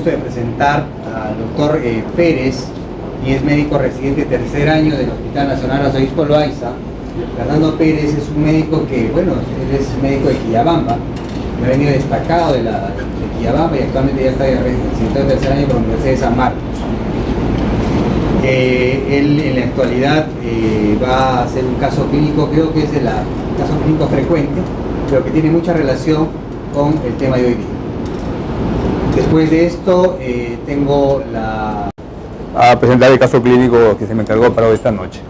gusto de presentar al doctor Pérez, quien es médico residente tercer año del Hospital Nacional Arzobispo Loaiza. Fernando Pérez es un médico que, bueno, él es médico de Quillabamba, ha venido destacado de Quillabamba y actualmente ya está residente de tercer año por la Universidad de San Marcos. Él en la actualidad va a hacer un caso clínico, creo que es el caso clínico frecuente, pero que tiene mucha relación con el tema de hoy día. Después de esto, tengo a presentar el caso clínico que se me encargó para hoy esta noche.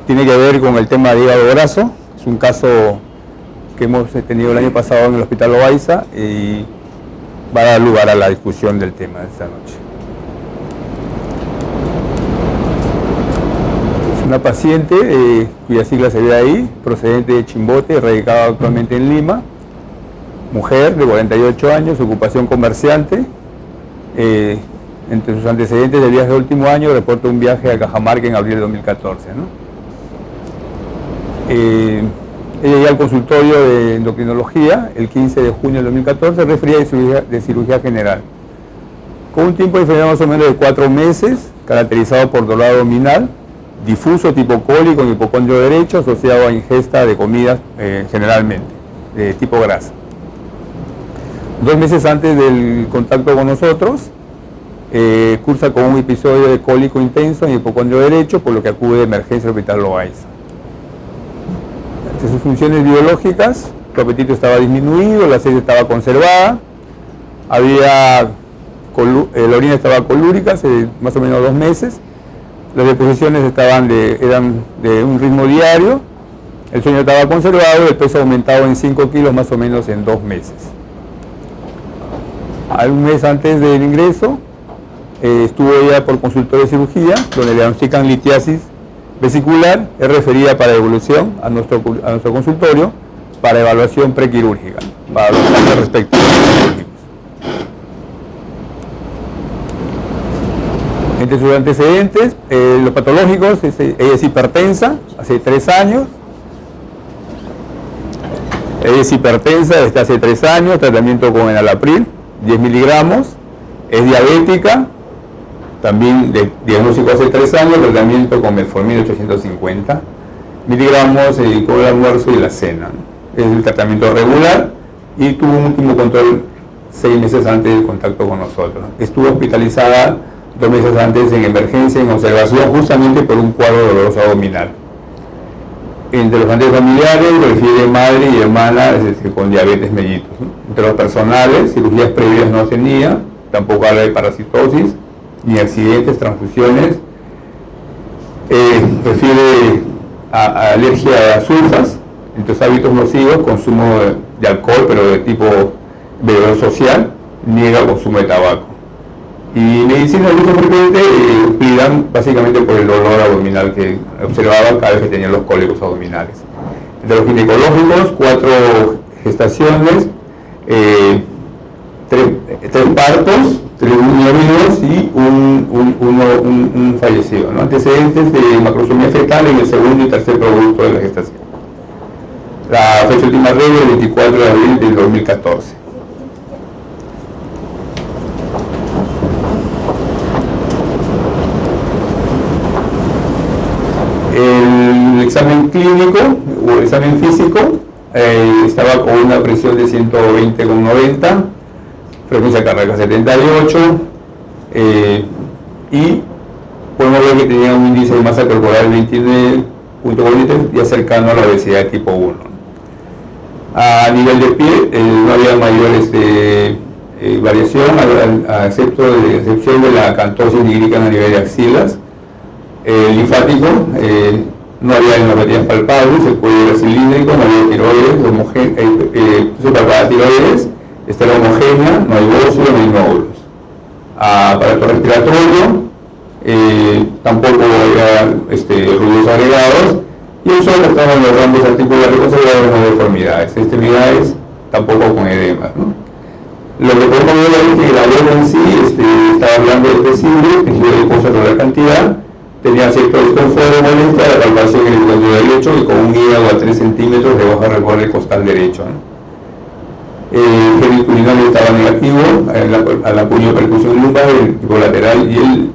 Tiene que ver con el tema de hígado graso. Es un caso que hemos tenido el año pasado en el Hospital Loaiza y va a dar lugar a la discusión del tema de esta noche. Es una paciente cuya sigla se ve ahí, procedente de Chimbote, radicada actualmente en Lima, mujer de 48 años, ocupación comerciante. Entre sus antecedentes de viaje de último año, reporta un viaje a Cajamarca en abril de 2014, ¿no? Ella llega al consultorio de endocrinología el 15 de junio de 2014, referida de cirugía general, con un tiempo de enfermedad más o menos de 4 meses, caracterizado por dolor abdominal, difuso tipo cólico en hipocondrio derecho, asociado a ingesta de comidas generalmente, de tipo grasa. 2 meses antes del contacto con nosotros, cursa con un episodio de cólico intenso en hipocondrio derecho, por lo que acude de emergencia al Hospital Loaiza. Entre sus funciones biológicas, su apetito estaba disminuido, la sed estaba conservada, la orina estaba colúrica hace más o menos 2 meses, las deposiciones eran de un ritmo diario, el sueño estaba conservado, el peso aumentado en 5 kilos más o menos en 2 meses. Un mes antes del ingreso, estuvo ella por consultorio de cirugía, donde le diagnostican litiasis vesicular, es referida para devolución a nuestro consultorio para evaluación prequirúrgica, para los casos respectivos quirúrgicos. Entre sus antecedentes, los patológicos, ella es hipertensa, hace 3 años. Ella es hipertensa desde hace 3 años, tratamiento con enalapril, 10 miligramos, es diabética, también de diagnóstico hace 3 años, tratamiento con metformina 850 miligramos con el almuerzo y la cena. Es el tratamiento regular y tuvo un último control 6 meses antes del contacto con nosotros. Estuvo hospitalizada 2 meses antes en emergencia, en observación, justamente por un cuadro doloroso abdominal. Entre los antecedentes familiares, refiere madre y hermana con diabetes mellitus, ¿no? Entre los personales, cirugías previas no tenía, tampoco habla de parasitosis, ni accidentes, transfusiones. Refiere a alergia a sulfas, entre los hábitos nocivos, consumo de alcohol, pero de tipo bebedor social, niega consumo de tabaco. Y medicina de uso frecuente, Plidan, básicamente por el dolor abdominal que observaba cada vez que tenían los cólicos abdominales. Entre los ginecológicos, 4 gestaciones, 3 partos, 3 niños y un fallecido, ¿no? Antecedentes de macrosomía fetal en el segundo y tercer producto de la gestación. La fecha última regla el 24 de abril del 2014. El examen clínico o el examen físico estaba con una presión de 120,90, frecuencia cardíaca 78, y podemos ver que tenía un índice de masa corporal 29,43, ya cercano a la obesidad tipo 1. A nivel de pie no había mayores variación, a excepción de la acantosis nigricana a nivel de axilas. Linfático, no había neuropatías palpables, el cuello era cilíndrico, no había tiroides, superpada tiroides, esta era homogénea, no hay bósulo, no hay nódulos. Aparato respiratorio, tampoco había ruidos agregados, y el suelo estaba en los rambos articulares conservados, no deformidades, extremidades tampoco con edemas, ¿no? Lo que podemos ver es que la vena en sí estaba hablando de flexible, tejido adiposo de la cantidad, tenía cierto desconfort o molestia, la palpación en el condrio derecho y con un hígado a 3 centímetros de bajo recorrido costal derecho, ¿no? El gel urinario estaba negativo a la puño de percusión lumbar, el tipo lateral, y el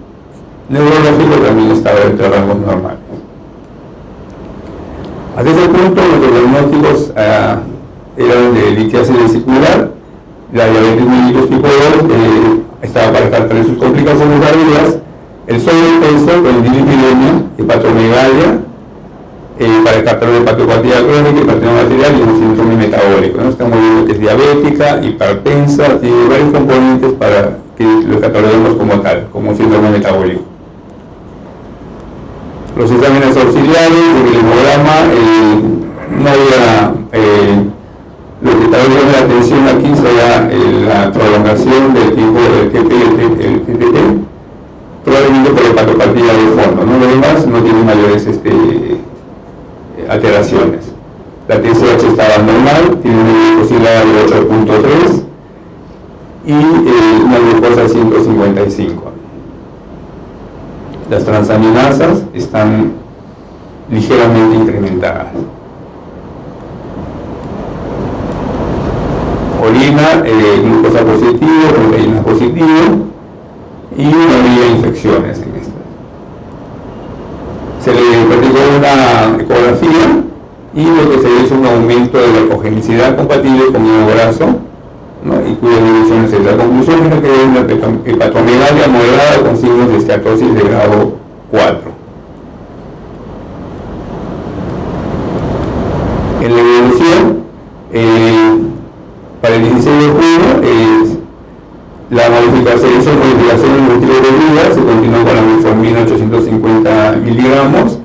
neurológico también estaba dentro de rangos normales. Hasta ese punto los diagnósticos eran de litiasis vesicular, la diabetes mellitus tipo 2, estaba para descartar sus complicaciones varias, el sobrepeso con dislipidemia, hepatomegalia, para descartar la hepatopatía crónica, hipertensión arterial y un síndrome metabólico, ¿no? Estamos viendo que es diabética, hipertensa, tiene varios componentes para que lo cataloguemos como tal, como un síndrome metabólico. Los exámenes auxiliares, el hemograma, no había, lo que estaba llamando la atención aquí sería la prolongación del tiempo del TTT, probablemente por hepatopatía de fondo, ¿no? Lo demás no tiene mayores alteraciones. La TSH estaba normal, tiene una glucosilada de 8.3 y una glucosa 155. Las transaminasas están ligeramente incrementadas. Orina, glucosa positivo, proteínas positivo y no había infecciones en esto. Se le practicó una ecografía y lo que se ve es un aumento de la ecogenicidad compatible con el brazo, ¿no? Y cuyas dimensiones es la conclusión es que hay una hepatomegalia moderada con signos de esteatosis de grado 4. En la evolución, para el 16 de junio, la modificación en el estilo de vida se continúa con la metformina 850 miligramos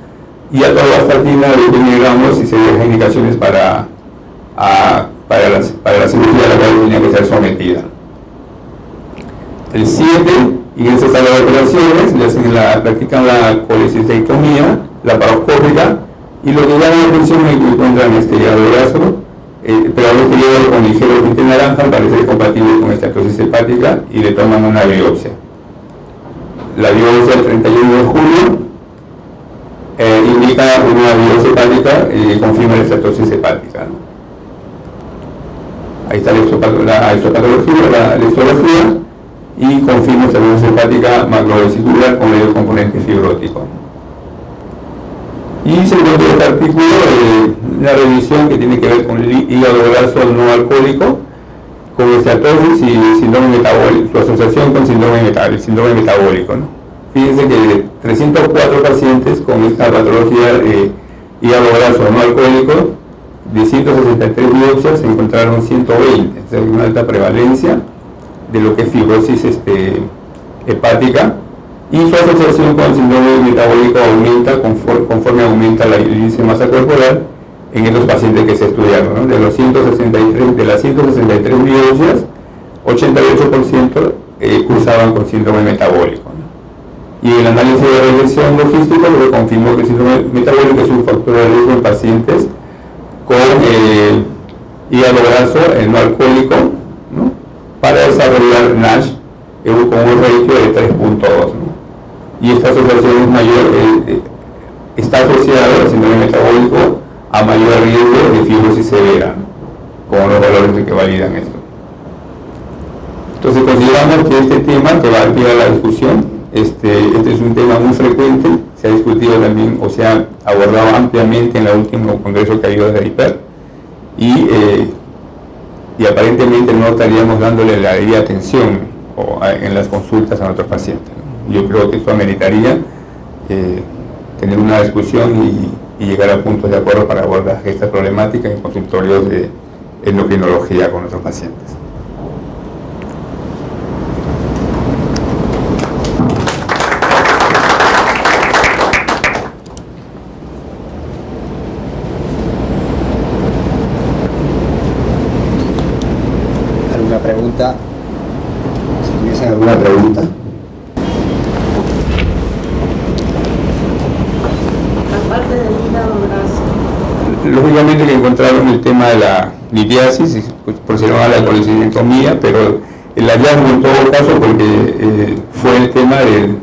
y atorvastatina 20 miligramos y se deja indicaciones para la cirugía a la cual tenía que ser sometida. El 7 ingresa a las operaciones, practican la colecistectomía, la paroscópica, y lo que llama la atención es que encuentran hígado graso, pero a lo que lleva con ligero tinte naranja, al parecer compatible con esteatosis hepática, y le toman una biopsia. La biopsia el 31 de julio indica una biopsia hepática y confirma la esteatosis hepática, ¿no? Ahí está la histopatología, la histología, y confirma esteatosis hepática macrovesicular con el componente fibrótico. Y se encuentra este artículo una revisión que tiene que ver con el hígado graso no alcohólico, con esteatosis y síndrome metabólico, su asociación con síndrome metabólico, ¿no? Fíjense que de 304 pacientes con esta patología de hígado graso no alcohólico, de 163 biopsias se encontraron 120, o sea, una alta prevalencia de lo que es fibrosis hepática, y su asociación con el síndrome metabólico aumenta conforme aumenta el índice de masa corporal en estos pacientes que se estudiaron, ¿no? De las 163 biopsias, 88% cursaban con síndrome metabólico, ¿no? Y el análisis de regresión logística lo confirmó que el síndrome metabólico es un factor de riesgo en pacientes con hígado graso no alcohólico, ¿no? Para desarrollar NASH con un ratio de 3.2, ¿no? Y esta asociación es mayor, está asociada al síndrome metabólico a mayor riesgo de fibrosis severa, ¿no? Con los valores que validan esto. Entonces consideramos que este tema que va a ampliar la discusión, este es un tema muy frecuente, se ha discutido también o se ha abordado ampliamente en el último congreso que ha habido de ADIPER, y aparentemente no estaríamos dándole la debida atención en las consultas a nuestros pacientes, ¿no? Yo creo que esto ameritaría tener una discusión y llegar a puntos de acuerdo para abordar esta problemática en consultorios de endocrinología con nuestros pacientes. ¿Alguna pregunta? Si tuviesen alguna pregunta. Aparte del hígado graso. Lógicamente que encontraron el tema de la litiasis, pues, procedieron a la colecistectomía, pero el hallazgo en todo caso porque fue el tema de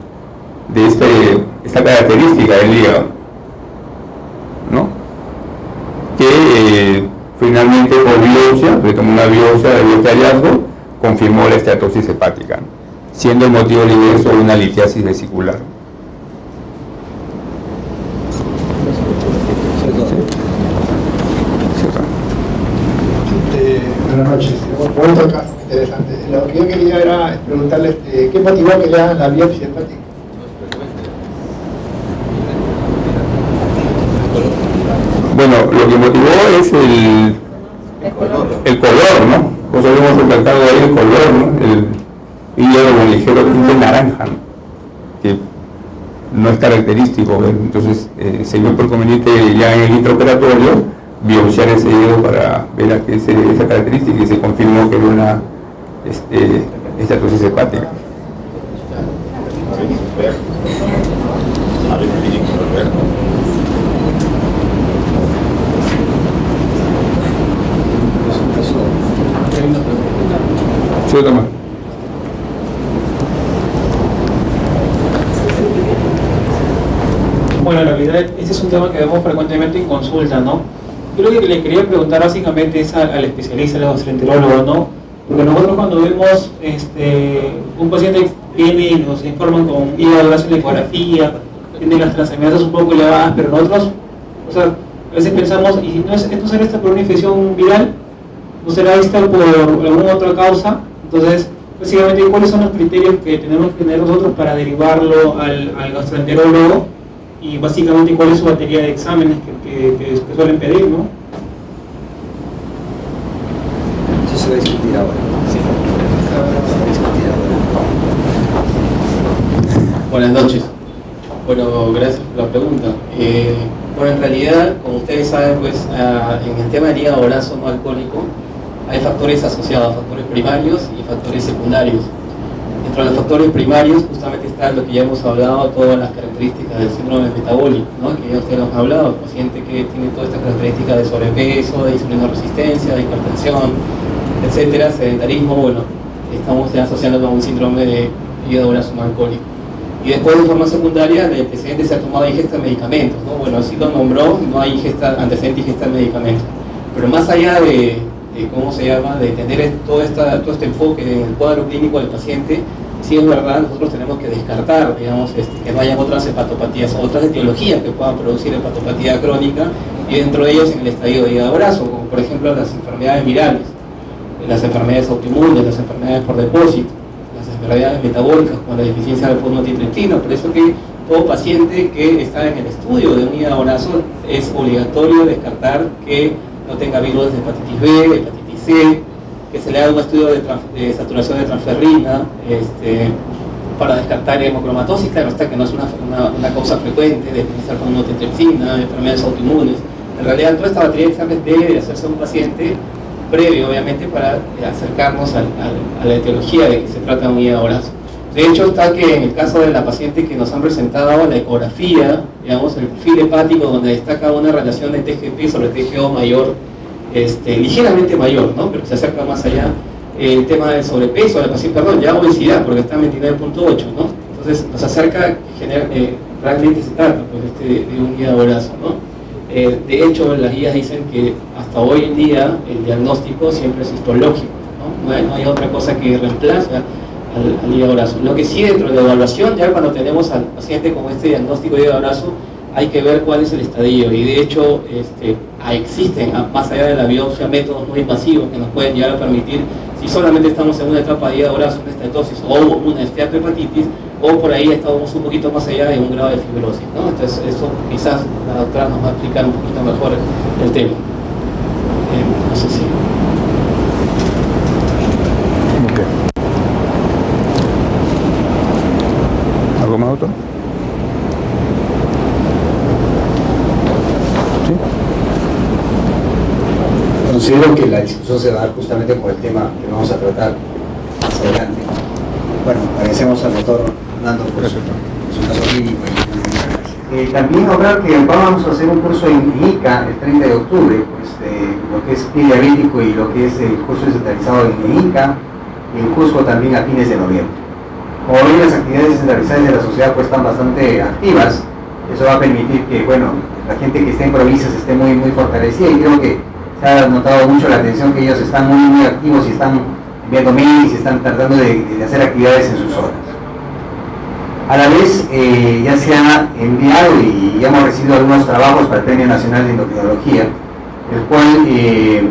esta característica del hígado, ¿no? Que Finalmente, por biopsia, le tomó una biopsia de este hallazgo, confirmó la esteatosis hepática, siendo el motivo del ingreso una litiasis vesicular. Buenas noches. Buen caso, interesante. Lo que yo quería era preguntarle qué motivó que le hagan la biopsia hepática. Bueno, lo que motivó es el color, ¿no? Como habíamos recalcado ahí, el color, ¿no? El hígado con ligero tinte naranja, ¿no? Que no es característico, ¿ven? Entonces se vio por conveniente ya en el intraoperatorio biopsiar ese hígado para ver a qué es esa característica, y se confirmó que era una esteatosis hepática. Sí, toma. Bueno, en realidad este es un tema que vemos frecuentemente en consulta, ¿no? Yo lo que le quería preguntar básicamente es al especialista, al gastroenterólogo, ¿no? Porque nosotros cuando vemos un paciente que viene y nos informan con hígado graso en la ecografía, tiene las transaminasas un poco elevadas, pero nosotros, o sea, a veces pensamos, ¿y no será esta por una infección viral? ¿No será esta por alguna otra causa? Entonces, básicamente, ¿cuáles son los criterios que tenemos que tener nosotros para derivarlo al gastroenterólogo? Y básicamente, ¿cuál es su batería de exámenes que suelen pedir, ¿no? Eso se va a discutir ahora. Sí. Se va a discutir ahora. Buenas noches. Bueno, gracias por la pregunta. Bueno, en realidad, como ustedes saben, pues en el tema del hígado graso no alcohólico hay factores asociados, factores primarios y factores secundarios. Entre los factores primarios justamente está lo que ya hemos hablado, todas las características del síndrome metabólico, ¿no? Que ya ustedes nos han hablado, el paciente que tiene todas estas características de sobrepeso, de insulinoresistencia, de hipertensión, etcétera, sedentarismo, bueno, estamos ya asociándolo a un síndrome de hígado graso no alcohólico. Y después, de forma secundaria, el antecedente se ha tomado ingesta de medicamentos, ¿no? Bueno, así lo nombró, no hay antecedente de ingesta de medicamentos. Pero más allá de ¿cómo se llama?, de tener todo este enfoque en el cuadro clínico del paciente, sí es verdad, nosotros tenemos que descartar, digamos, que no haya otras hepatopatías, otras etiologías que puedan producir hepatopatía crónica, y dentro de ellos en el estadio de hígado graso, como por ejemplo las enfermedades virales, las enfermedades autoinmunes, las enfermedades por depósito, las enfermedades metabólicas como la deficiencia de fosfatidiltriptina. Por eso que todo paciente que está en el estudio de un hígado graso es obligatorio descartar que no tenga virus de hepatitis B, hepatitis C, que se le haga un estudio de saturación de transferrina para descartar hemocromatosis. Claro está que no es una causa frecuente de utilizar con monotetrexina, enfermedades autoinmunes. En realidad, toda esta batería de exámenes debe de hacerse a un paciente previo, obviamente, para acercarnos a la etiología de que se trata de un hígado graso. De hecho, está que en el caso de la paciente que nos han presentado la ecografía, digamos, el perfil hepático, donde destaca una relación de TGP sobre TGO mayor, ligeramente mayor, ¿no? Pero se acerca más allá, el tema del sobrepeso, ya obesidad, porque está en 29.8, ¿no? Entonces nos acerca que realmente se trata pues, de un hígado graso, ¿no? De hecho, las guías dicen que hasta hoy en día el diagnóstico siempre es histológico, ¿no? No hay otra cosa que reemplace al hígado graso. Lo que sí, dentro de la evaluación, ya cuando tenemos al paciente con este diagnóstico de hígado graso, hay que ver cuál es el estadio, y de hecho existen, más allá de la biopsia, métodos muy invasivos que nos pueden llegar a permitir, si solamente estamos en una etapa de hígado graso, una estatosis o una esteatohepatitis, o por ahí estamos un poquito más allá de un grado de fibrosis, ¿no? Entonces eso quizás la doctora nos va a explicar un poquito mejor el tema. No sé si... ¿Algo más, doctor? ¿Sí? Considero que la discusión se va a dar justamente por el tema que vamos a tratar más adelante. Bueno, agradecemos al doctor Fernando por su caso clínico. También hablar que vamos a hacer un curso en ICA el 30 de octubre, pues, lo que es pie diabético y lo que es el curso descentralizado en ICA, y en Cusco también a fines de noviembre. Como ven, las actividades descentralizadas de la sociedad pues están bastante activas. Eso va a permitir que, bueno, la gente que esté en provincias esté muy fortalecida, y creo que se ha notado mucho la atención que ellos están muy activos y están enviando mails y están tratando de hacer actividades en sus horas. A la vez, ya se ha enviado y ya hemos recibido algunos trabajos para el Premio Nacional de Endocrinología, el cual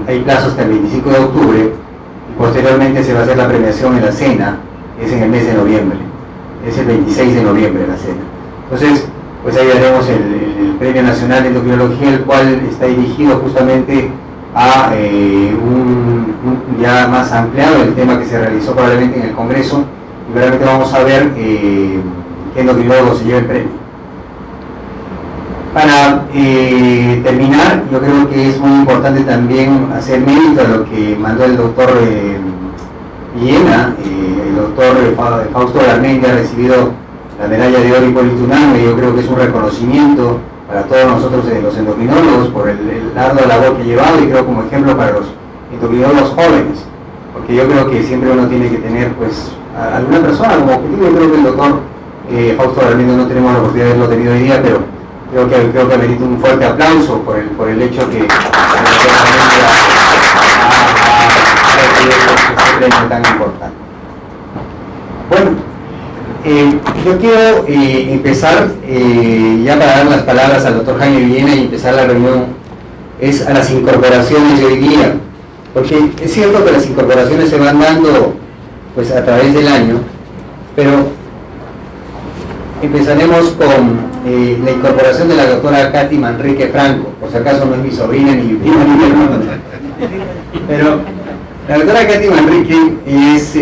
hay plazo hasta el 25 de octubre y posteriormente se va a hacer la premiación en la cena, que es en el mes de noviembre, es el 26 de noviembre la cena. Entonces, pues ahí haremos el Premio Nacional de Endocrinología, el cual está dirigido justamente a ya más ampliado el tema que se realizó probablemente en el Congreso, y realmente vamos a ver qué endocrinólogo se lleva el premio. Para terminar, yo creo que es muy importante también hacer mérito a lo que mandó el doctor Villena. El doctor Fausto Garmendia ha recibido la medalla de oro Hipólito Unanue, y yo creo que es un reconocimiento para todos nosotros los endocrinólogos por el ardua labor que ha llevado, y creo como ejemplo para los endocrinólogos jóvenes, porque yo creo que siempre uno tiene que tener pues a alguna persona como objetivo. Yo creo que el doctor Fausto Garmendia no tenemos la oportunidad de haberlo tenido hoy día, pero creo que merece un fuerte aplauso por el hecho que el doctor Garmendia ha recibido este premio tan importante. Bueno, yo quiero empezar, ya para dar las palabras al doctor Jaime Villena y empezar la reunión, es a las incorporaciones de hoy día, porque es cierto que las incorporaciones se van dando pues a través del año, pero empezaremos con la incorporación de la doctora Katy Manrique Franco. Por si acaso no es mi sobrina, ni mi prima, ni mi hermana, pero la doctora Katy Manrique es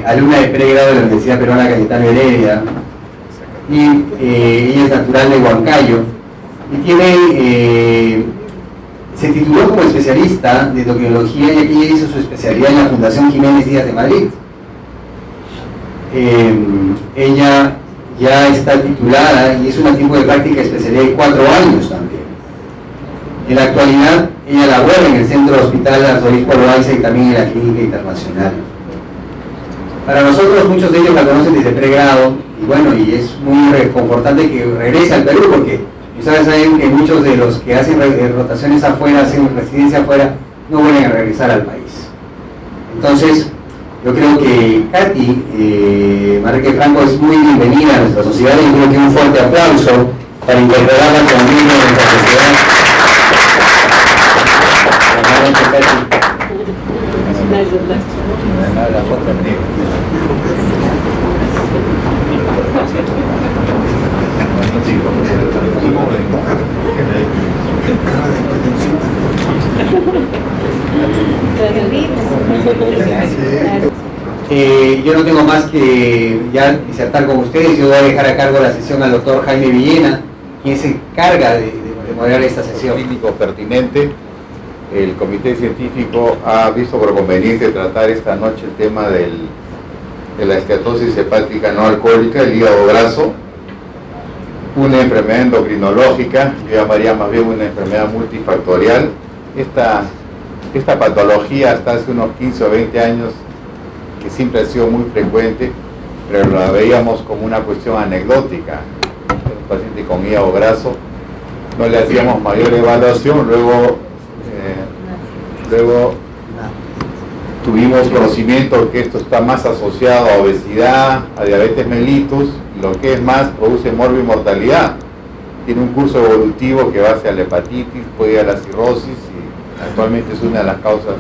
alumna de pregrado de la Universidad Peruana Cayetano Heredia, y ella es natural de Huancayo, y se tituló como especialista de endocrinología, ya que ella hizo su especialidad en la Fundación Jiménez Díaz de Madrid. Ella ya está titulada y es un tiempo de práctica de especialidad de 4 años también. En la actualidad, ella labora en el Centro Hospital Arzobispo Loaiza y también en la Clínica Internacional. Para nosotros, muchos de ellos la conocen desde pregrado, y bueno, y es muy reconfortante que regrese al Perú, porque ustedes saben que muchos de los que hacen rotaciones afuera, hacen residencia afuera, no vuelven a regresar al país. Entonces, yo creo que Katy Manrique Franco es muy bienvenida a nuestra sociedad, y yo creo que un fuerte aplauso para incorporarla conmigo en nuestra sociedad. La foto yo no tengo más que ya disertar con ustedes. Yo voy a dejar a cargo la sesión al doctor Jaime Villena, quien se encarga de moderar esta sesión. Científico pertinente. El comité científico ha visto por conveniente tratar esta noche el tema de la esteatosis hepática no alcohólica, el hígado graso, una enfermedad endocrinológica, yo llamaría más bien una enfermedad multifactorial. Esta patología hasta hace unos 15 o 20 años, que siempre ha sido muy frecuente, pero la veíamos como una cuestión anecdótica. Un paciente con hígado graso, no le hacíamos mayor evaluación, luego tuvimos conocimiento que esto está más asociado a obesidad, a diabetes mellitus, y lo que es más, produce morbimortalidad. Tiene un curso evolutivo que va hacia la hepatitis, puede ir a la cirrosis, y actualmente es una de las causas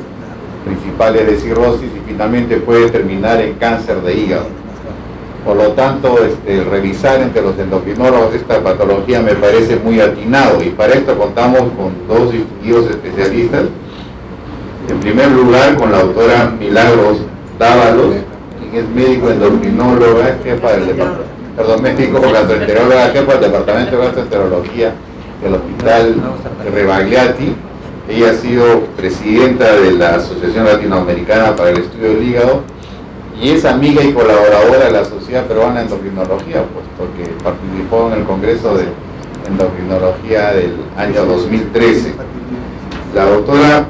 principales de cirrosis, y finalmente puede terminar en cáncer de hígado. Por lo tanto, revisar entre los endocrinólogos esta patología me parece muy atinado, y para esto contamos con 2 distinguidos especialistas. En primer lugar, con la doctora Milagros Dávalos, quien es médico endocrinóloga, jefa del médico gastroenteróloga, jefa del departamento de gastroenterología del Hospital Rebagliati. Ella ha sido presidenta de la Asociación Latinoamericana para el Estudio del Hígado, y es amiga y colaboradora de la Sociedad Peruana de Endocrinología, puesto que participó en el Congreso de Endocrinología del año 2013. La doctora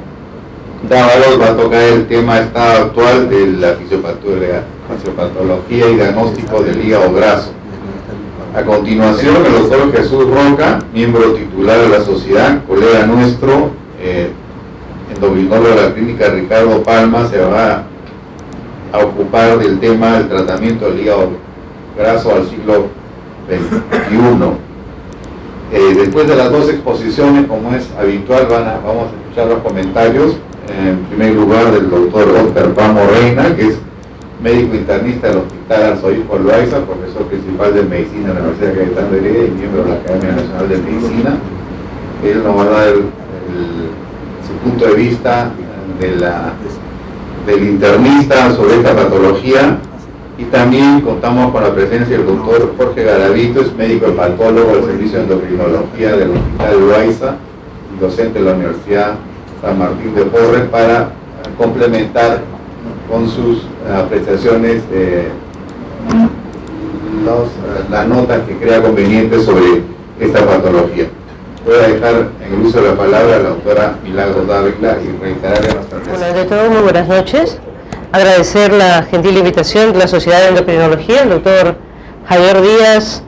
Dávalos va a tocar el tema actual de la fisiopatología y diagnóstico del hígado graso. A continuación, el doctor Jesús Roca, miembro titular de la sociedad, colega nuestro, endocrinólogo de la clínica Ricardo Palma, se va a ocupar del tema del tratamiento del hígado graso al siglo XXI. Después de las dos exposiciones, como es habitual, vamos a escuchar los comentarios. En primer lugar, del doctor Óscar Pamo Reina, que es médico internista del Hospital Arzobispo Loaiza, profesor principal de Medicina de la Universidad Cayetano Heredia y miembro de la Academia Nacional de Medicina. Él nos va a dar su punto de vista del internista sobre esta patología, y también contamos con la presencia del doctor Jorge Garavito, es médico hepatólogo del Servicio de Endocrinología del Hospital Loaiza y docente de la Universidad San Martín de Porres, para complementar con sus apreciaciones las notas que crea convenientes sobre esta patología. Voy a dejar en el uso de la palabra a la doctora Milagros Dávila y reiterarle nuestra presencia. Bueno, de todo, muy buenas noches. Agradecer la gentil invitación de la Sociedad de Endocrinología. El doctor Javier Díaz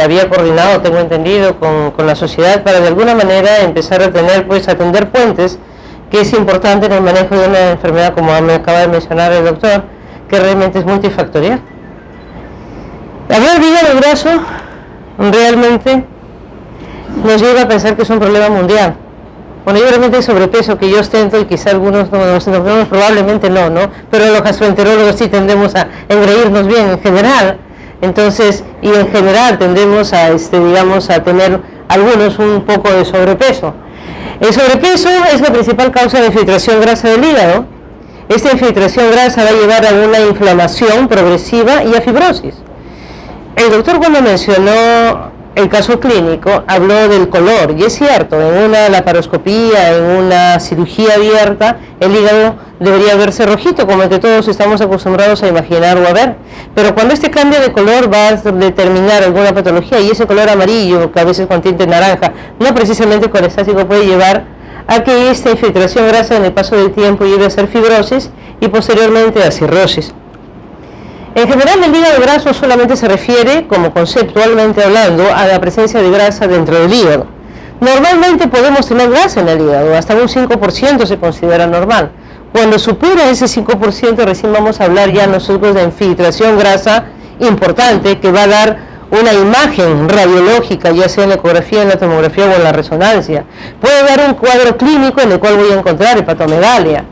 había coordinado, tengo entendido, con la sociedad para de alguna manera empezar a atender puentes, que es importante en el manejo de una enfermedad, como me acaba de mencionar el doctor, que realmente es multifactorial. Hablar de hígado graso realmente nos lleva a pensar que es un problema mundial. Bueno, yo realmente el sobrepeso que yo ostento, y quizá algunos probablemente no, pero los gastroenterólogos sí tendemos a engreírnos bien en general. Entonces, y en general tendemos a, a tener algunos un poco de sobrepeso. El sobrepeso es la principal causa de infiltración grasa del hígado. Esta infiltración grasa va a llevar a una inflamación progresiva y a fibrosis. El doctor, cuando mencionó el caso clínico, habló del color, y es cierto, en una laparoscopía, en una cirugía abierta, el hígado debería verse rojito, como el que todos estamos acostumbrados a imaginar o a ver, pero cuando este cambio de color va a determinar alguna patología, y ese color amarillo, que a veces con tinte naranja, no precisamente colestático, puede llevar a que esta infiltración grasa en el paso del tiempo lleve a ser fibrosis y posteriormente a cirrosis. En general, el hígado graso solamente se refiere, como conceptualmente hablando, a la presencia de grasa dentro del hígado. Normalmente podemos tener grasa en el hígado, hasta un 5% se considera normal. Cuando supera ese 5%, recién vamos a hablar ya nosotros de infiltración grasa importante, que va a dar una imagen radiológica, ya sea en la ecografía, en la tomografía o en la resonancia. Puede dar un cuadro clínico en el cual voy a encontrar hepatomegalia.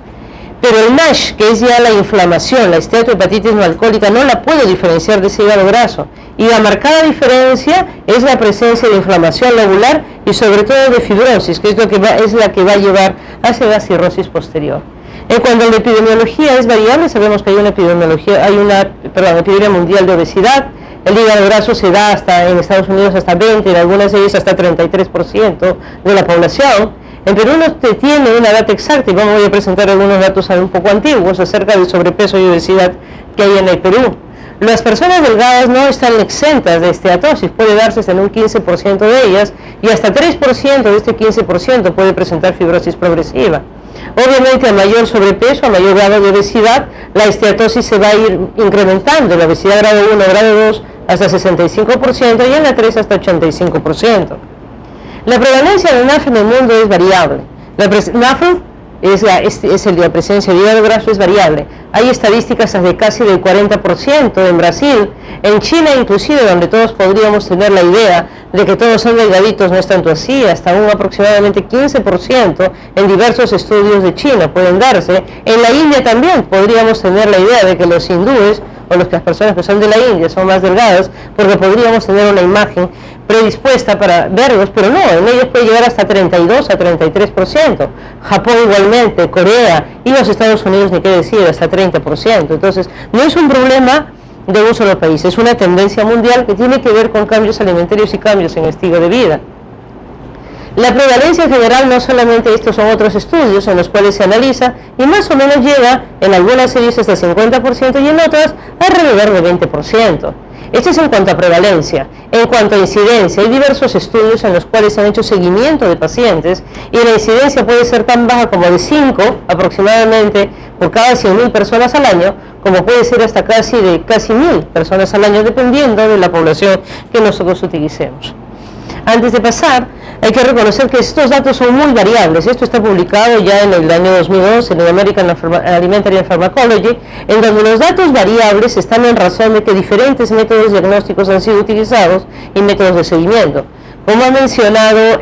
Pero el NASH, que es ya la inflamación, la esteatohepatitis no alcohólica, no la puedo diferenciar de ese hígado graso. Y la marcada diferencia es la presencia de inflamación lobular y sobre todo de fibrosis, que es la que va a llevar hacia la cirrosis posterior. En cuanto a la epidemiología es variable, sabemos que hay una epidemia mundial de obesidad. El hígado graso se da en Estados Unidos hasta 20%, en algunas de ellas hasta 33% de la población. En Perú no tiene una data exacta, y voy a presentar algunos datos un poco antiguos acerca del sobrepeso y obesidad que hay en el Perú. Las personas delgadas no están exentas de esteatosis, puede darse en un 15% de ellas, y hasta 3% de este 15% puede presentar fibrosis progresiva. Obviamente, a mayor sobrepeso, a mayor grado de obesidad, la esteatosis se va a ir incrementando, la obesidad grado 1, grado 2 hasta 65% y en la 3 hasta 85%. La prevalencia de NAFLD en el mundo es variable. NAFLD la presencia de hígado graso es variable. Hay estadísticas de casi del 40% en Brasil, en China inclusive, donde todos podríamos tener la idea de que todos son delgaditos, no es tanto así, hasta un aproximadamente 15% en diversos estudios de China pueden darse. En la India también podríamos tener la idea de que los hindúes o las personas que son de la India son más delgadas, porque podríamos tener una imagen predispuesta para verlos, pero no, en ellos puede llegar hasta 32 a 33%. Japón igualmente, Corea y los Estados Unidos, ni qué decir, hasta 30%. Entonces, no es un problema de un solo país, es una tendencia mundial que tiene que ver con cambios alimentarios y cambios en estilo de vida. La prevalencia en general, no solamente estos son otros estudios en los cuales se analiza, y más o menos llega en algunas series hasta el 50% y en otras alrededor del 20%. Esto es en cuanto a prevalencia. En cuanto a incidencia, hay diversos estudios en los cuales se han hecho seguimiento de pacientes, y la incidencia puede ser tan baja como de 5 aproximadamente por cada 100.000 personas al año, como puede ser hasta casi 1.000 personas al año, dependiendo de la población que nosotros utilicemos. Antes de pasar, hay que reconocer que estos datos son muy variables. Esto está publicado ya en el año 2011 en el American Alimentary and Pharmacology, en donde los datos variables están en razón de que diferentes métodos diagnósticos han sido utilizados y métodos de seguimiento. Como ha mencionado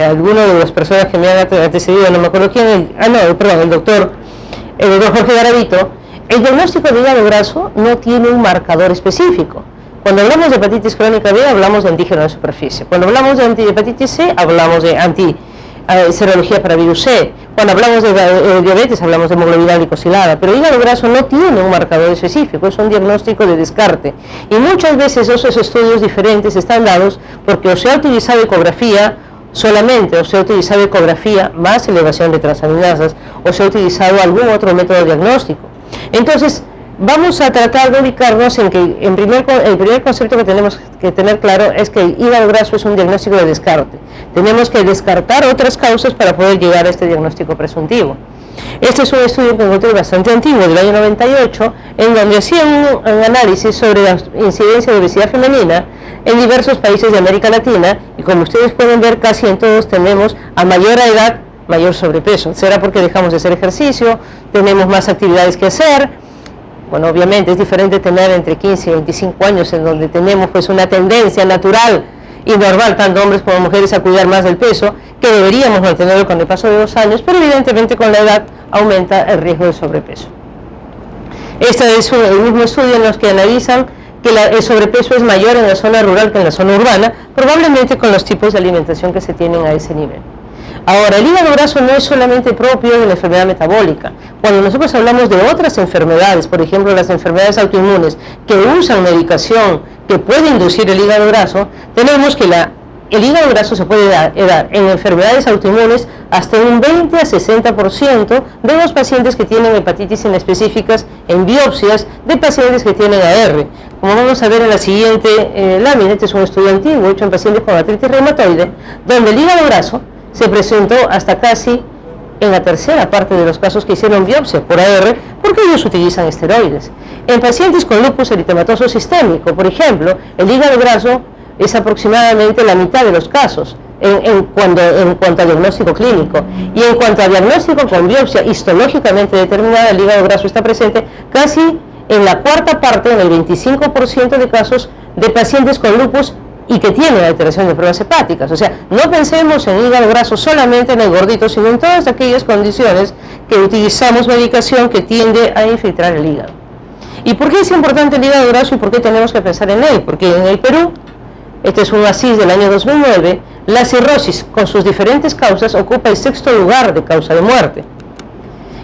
alguno de las personas que me han antecedido, no me acuerdo quién, el doctor Jorge Garavito, el diagnóstico de hígado graso no tiene un marcador específico. Cuando hablamos de hepatitis crónica B, hablamos de antígeno de superficie. Cuando hablamos de hepatitis C, hablamos de serología para virus C. Cuando hablamos de diabetes, hablamos de hemoglobina glicosilada. Pero el hígado graso no tiene un marcador específico, es un diagnóstico de descarte. Y muchas veces esos estudios diferentes están dados porque o se ha utilizado ecografía solamente, o se ha utilizado ecografía más elevación de transaminasas, o se ha utilizado algún otro método diagnóstico. Entonces, vamos a tratar de ubicarnos en que el primer concepto que tenemos que tener claro es que el hígado graso es un diagnóstico de descarte. Tenemos que descartar otras causas para poder llegar a este diagnóstico presuntivo. Este es un estudio que encontré bastante antiguo, del año 98, en donde hacían un análisis sobre la incidencia de obesidad femenina en diversos países de América Latina, y como ustedes pueden ver, casi en todos tenemos a mayor edad, mayor sobrepeso. ¿Será porque dejamos de hacer ejercicio? ¿Tenemos más actividades que hacer? Bueno, obviamente es diferente tener entre 15 y 25 años, en donde tenemos pues una tendencia natural y normal, tanto hombres como mujeres, a cuidar más del peso, que deberíamos mantenerlo con el paso de los años, pero evidentemente con la edad aumenta el riesgo de sobrepeso. Este es el mismo estudio en los que analizan que el sobrepeso es mayor en la zona rural que en la zona urbana, probablemente con los tipos de alimentación que se tienen a ese nivel. Ahora, el hígado graso no es solamente propio de la enfermedad metabólica. Cuando nosotros hablamos de otras enfermedades, por ejemplo las enfermedades autoinmunes que usan medicación que puede inducir el hígado graso, tenemos que el hígado graso se puede dar en enfermedades autoinmunes hasta un 20 a 60% de los pacientes que tienen hepatitis inespecíficas en biopsias de pacientes que tienen AR. Como vamos a ver en la siguiente lámina, este es un estudio antiguo hecho en pacientes con artritis reumatoide, donde el hígado graso se presentó hasta casi en la tercera parte de los casos que hicieron biopsia por AR, porque ellos utilizan esteroides. En pacientes con lupus eritematoso sistémico, por ejemplo, el hígado graso es aproximadamente la mitad de los casos en cuanto a diagnóstico clínico. Y en cuanto a diagnóstico con biopsia histológicamente determinada, el hígado graso está presente casi en la cuarta parte, en el 25% de casos de pacientes con lupus y que tienen alteración de pruebas hepáticas. O sea, no pensemos en hígado graso solamente en el gordito, sino en todas aquellas condiciones que utilizamos medicación que tiende a infiltrar el hígado. ¿Y por qué es importante el hígado graso y por qué tenemos que pensar en él? Porque en el Perú, este es un ACIS del año 2009, la cirrosis con sus diferentes causas ocupa el 6º lugar de causa de muerte.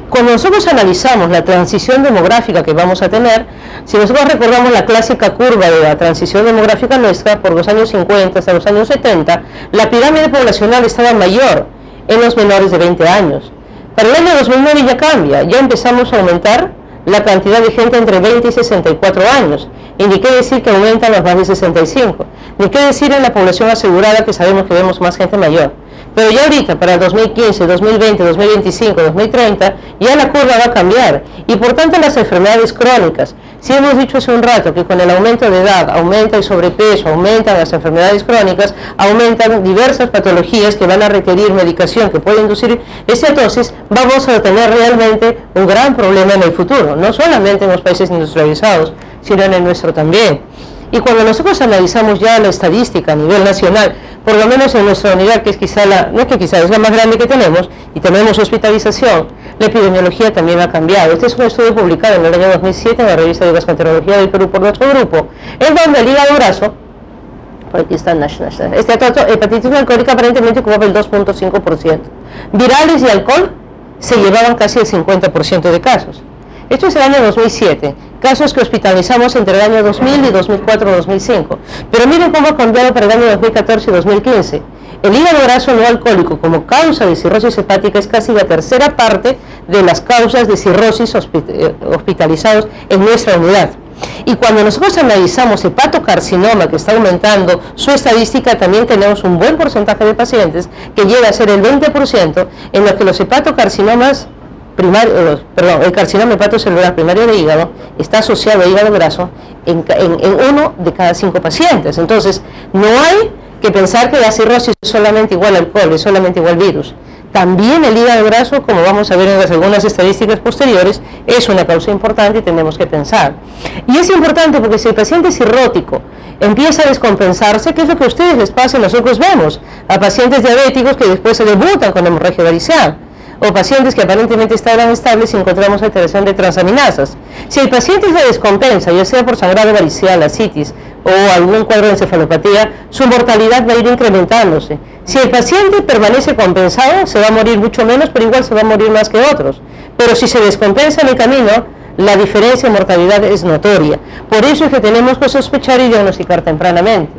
Cuando nosotros analizamos la transición demográfica que vamos a tener, si nosotros recordamos la clásica curva de la transición demográfica nuestra por los años 50 hasta los años 70, la pirámide poblacional estaba mayor en los menores de 20 años. Para el año 2009 ya cambia, ya empezamos a aumentar la cantidad de gente entre 20 y 64 años, y ni qué decir que aumentan los más de 65, ni qué decir en la población asegurada, que sabemos que vemos más gente mayor. Pero ya ahorita, para 2015, 2020, 2025, 2030, ya la curva va a cambiar. Y por tanto las enfermedades crónicas, si hemos dicho hace un rato que con el aumento de edad aumenta el sobrepeso, aumentan las enfermedades crónicas, aumentan diversas patologías que van a requerir medicación que puede inducir esteatosis, vamos a tener realmente un gran problema en el futuro, no solamente en los países industrializados, sino en el nuestro también. Y cuando nosotros analizamos ya la estadística a nivel nacional, por lo menos en nuestra unidad, que es quizá es la más grande que tenemos, y tenemos hospitalización, la epidemiología también ha cambiado. Este es un estudio publicado en el año 2007 en la revista de Gastroenterología del Perú por nuestro grupo, en donde el hígado graso, por aquí está hepatitis alcohólica aparentemente ocupaba el 2.5%. Virales y alcohol se llevaban casi el 50% de casos. Esto es el año 2007, casos que hospitalizamos entre el año 2000 y 2004-2005. Pero miren cómo ha cambiado para el año 2014 y 2015. El hígado graso no alcohólico como causa de cirrosis hepática es casi la tercera parte de las causas de cirrosis hospitalizados en nuestra unidad. Y cuando nosotros analizamos hepatocarcinoma, que está aumentando su estadística, también tenemos un buen porcentaje de pacientes que llega a ser el 20%, en los que los hepatocarcinomas el carcinoma hepatocelular primario de hígado está asociado a hígado graso en 1 de cada 5 pacientes. Entonces, no hay que pensar que la cirrosis es solamente igual alcohol, es solamente igual virus. También el hígado graso, como vamos a ver en las algunas estadísticas posteriores, es una causa importante y tenemos que pensar. Y es importante porque si el paciente cirrótico empieza a descompensarse, ¿qué es lo que a ustedes les pasa y nosotros vemos? A pacientes diabéticos que después se debutan con hemorragia variceal, o pacientes que aparentemente estaban estables y encontramos alteración de transaminasas. Si el paciente se descompensa, ya sea por sangrado varicial, ascitis o algún cuadro de encefalopatía, su mortalidad va a ir incrementándose. Si el paciente permanece compensado, se va a morir mucho menos, pero igual se va a morir más que otros. Pero si se descompensa en el camino, la diferencia en mortalidad es notoria. Por eso es que tenemos que sospechar y diagnosticar tempranamente.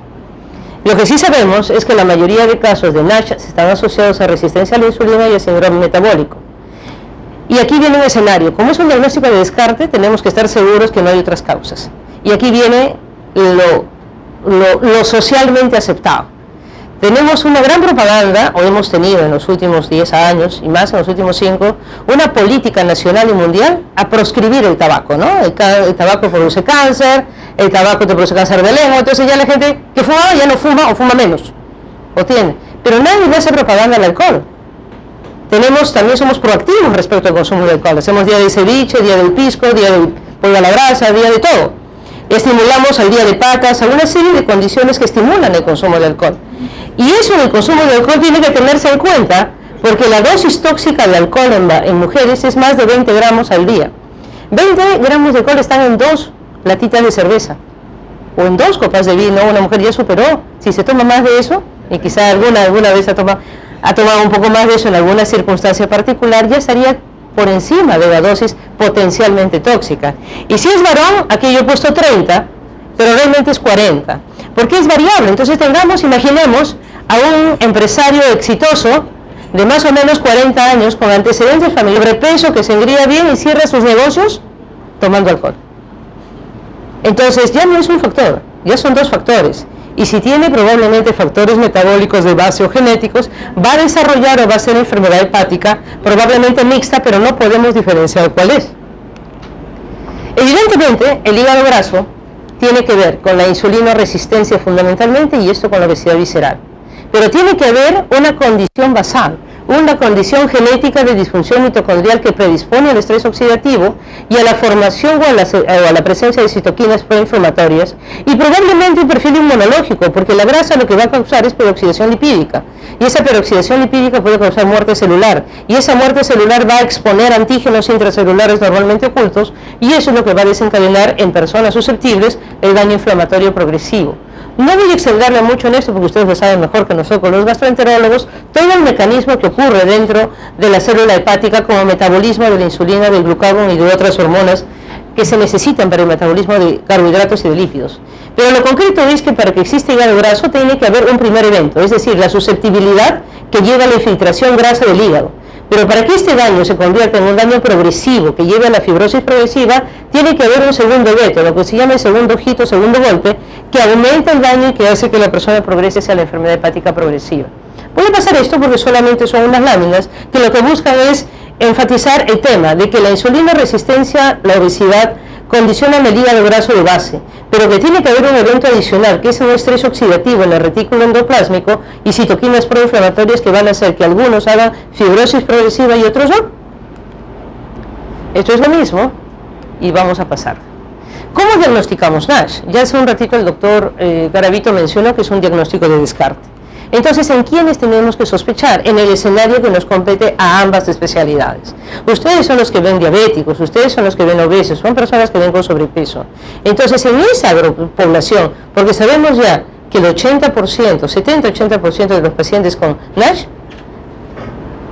Lo que sí sabemos es que la mayoría de casos de NASH están asociados a resistencia a la insulina y a síndrome metabólico. Y aquí viene un escenario. Como es un diagnóstico de descarte, tenemos que estar seguros que no hay otras causas. Y aquí viene lo socialmente aceptado. Tenemos una gran propaganda, o hemos tenido en los últimos 10 años y más en los últimos 5, una política nacional y mundial a proscribir el tabaco, ¿no? El tabaco produce cáncer, el tabaco te produce cáncer de lengua, entonces ya la gente que fumaba ya no fuma o fuma menos, o tiene. Pero nadie le hace propaganda al alcohol. También somos proactivos respecto al consumo de alcohol. Hacemos día de ceviche, día del pisco, día del pollo a la brasa, día de todo. Estimulamos al día de patas, a una serie de condiciones que estimulan el consumo de alcohol. Y eso en el consumo de alcohol tiene que tenerse en cuenta, porque la dosis tóxica de alcohol en mujeres es más de 20 gramos al día. 20 gramos de alcohol están en 2 latitas de cerveza, o en 2 copas de vino. Una mujer ya superó. Si se toma más de eso, y quizá alguna vez ha tomado un poco más de eso en alguna circunstancia particular, ya estaría por encima de la dosis potencialmente tóxica. Y si es varón, aquí yo he puesto 30, pero realmente es 40, porque es variable. Entonces imaginemos a un empresario exitoso de más o menos 40 años, con antecedentes familiares, sobrepeso, que se engría bien y cierra sus negocios tomando alcohol. Entonces ya no es un factor, ya son 2 factores. Y si tiene probablemente factores metabólicos de base o genéticos, va a desarrollar o va a ser enfermedad hepática, probablemente mixta, pero no podemos diferenciar cuál es. Evidentemente, el hígado graso tiene que ver con la insulina resistencia fundamentalmente, y esto con la obesidad visceral. Pero tiene que haber una condición basal, una condición genética de disfunción mitocondrial que predispone al estrés oxidativo y a la formación o a la presencia de citoquinas proinflamatorias, y probablemente un perfil inmunológico, porque la grasa lo que va a causar es peroxidación lipídica, y esa peroxidación lipídica puede causar muerte celular, y esa muerte celular va a exponer antígenos intracelulares normalmente ocultos, y eso es lo que va a desencadenar en personas susceptibles el daño inflamatorio progresivo. No voy a extenderle mucho en esto porque ustedes lo saben mejor que nosotros, los gastroenterólogos, todo el mecanismo que ocurre dentro de la célula hepática como metabolismo de la insulina, del glucagón y de otras hormonas que se necesitan para el metabolismo de carbohidratos y de lípidos. Pero lo concreto es que para que exista hígado graso tiene que haber un primer evento, es decir, la susceptibilidad que lleva a la infiltración grasa del hígado. Pero para que este daño se convierta en un daño progresivo que lleve a la fibrosis progresiva, tiene que haber un segundo evento, lo que se llama el segundo hito, segundo golpe, que aumenta el daño y que hace que la persona progrese hacia la enfermedad hepática progresiva. Puede pasar esto porque solamente son unas láminas que lo que buscan es enfatizar el tema de que la insulina resistencia, la obesidad, condicionan el hígado graso de base, pero que tiene que haber un evento adicional, que es un estrés oxidativo en el retículo endoplásmico y citoquinas proinflamatorias que van a hacer que algunos hagan fibrosis progresiva y otros no. Esto es lo mismo y vamos a pasar. ¿Cómo diagnosticamos NASH? Ya hace un ratito el doctor Garavito mencionó que es un diagnóstico de descarte. Entonces, ¿en quiénes tenemos que sospechar? En el escenario que nos compete a ambas especialidades. Ustedes son los que ven diabéticos, ustedes son los que ven obesos, son personas que ven con sobrepeso. Entonces, en esa población, porque sabemos ya que el 80%, 70-80% de los pacientes con NASH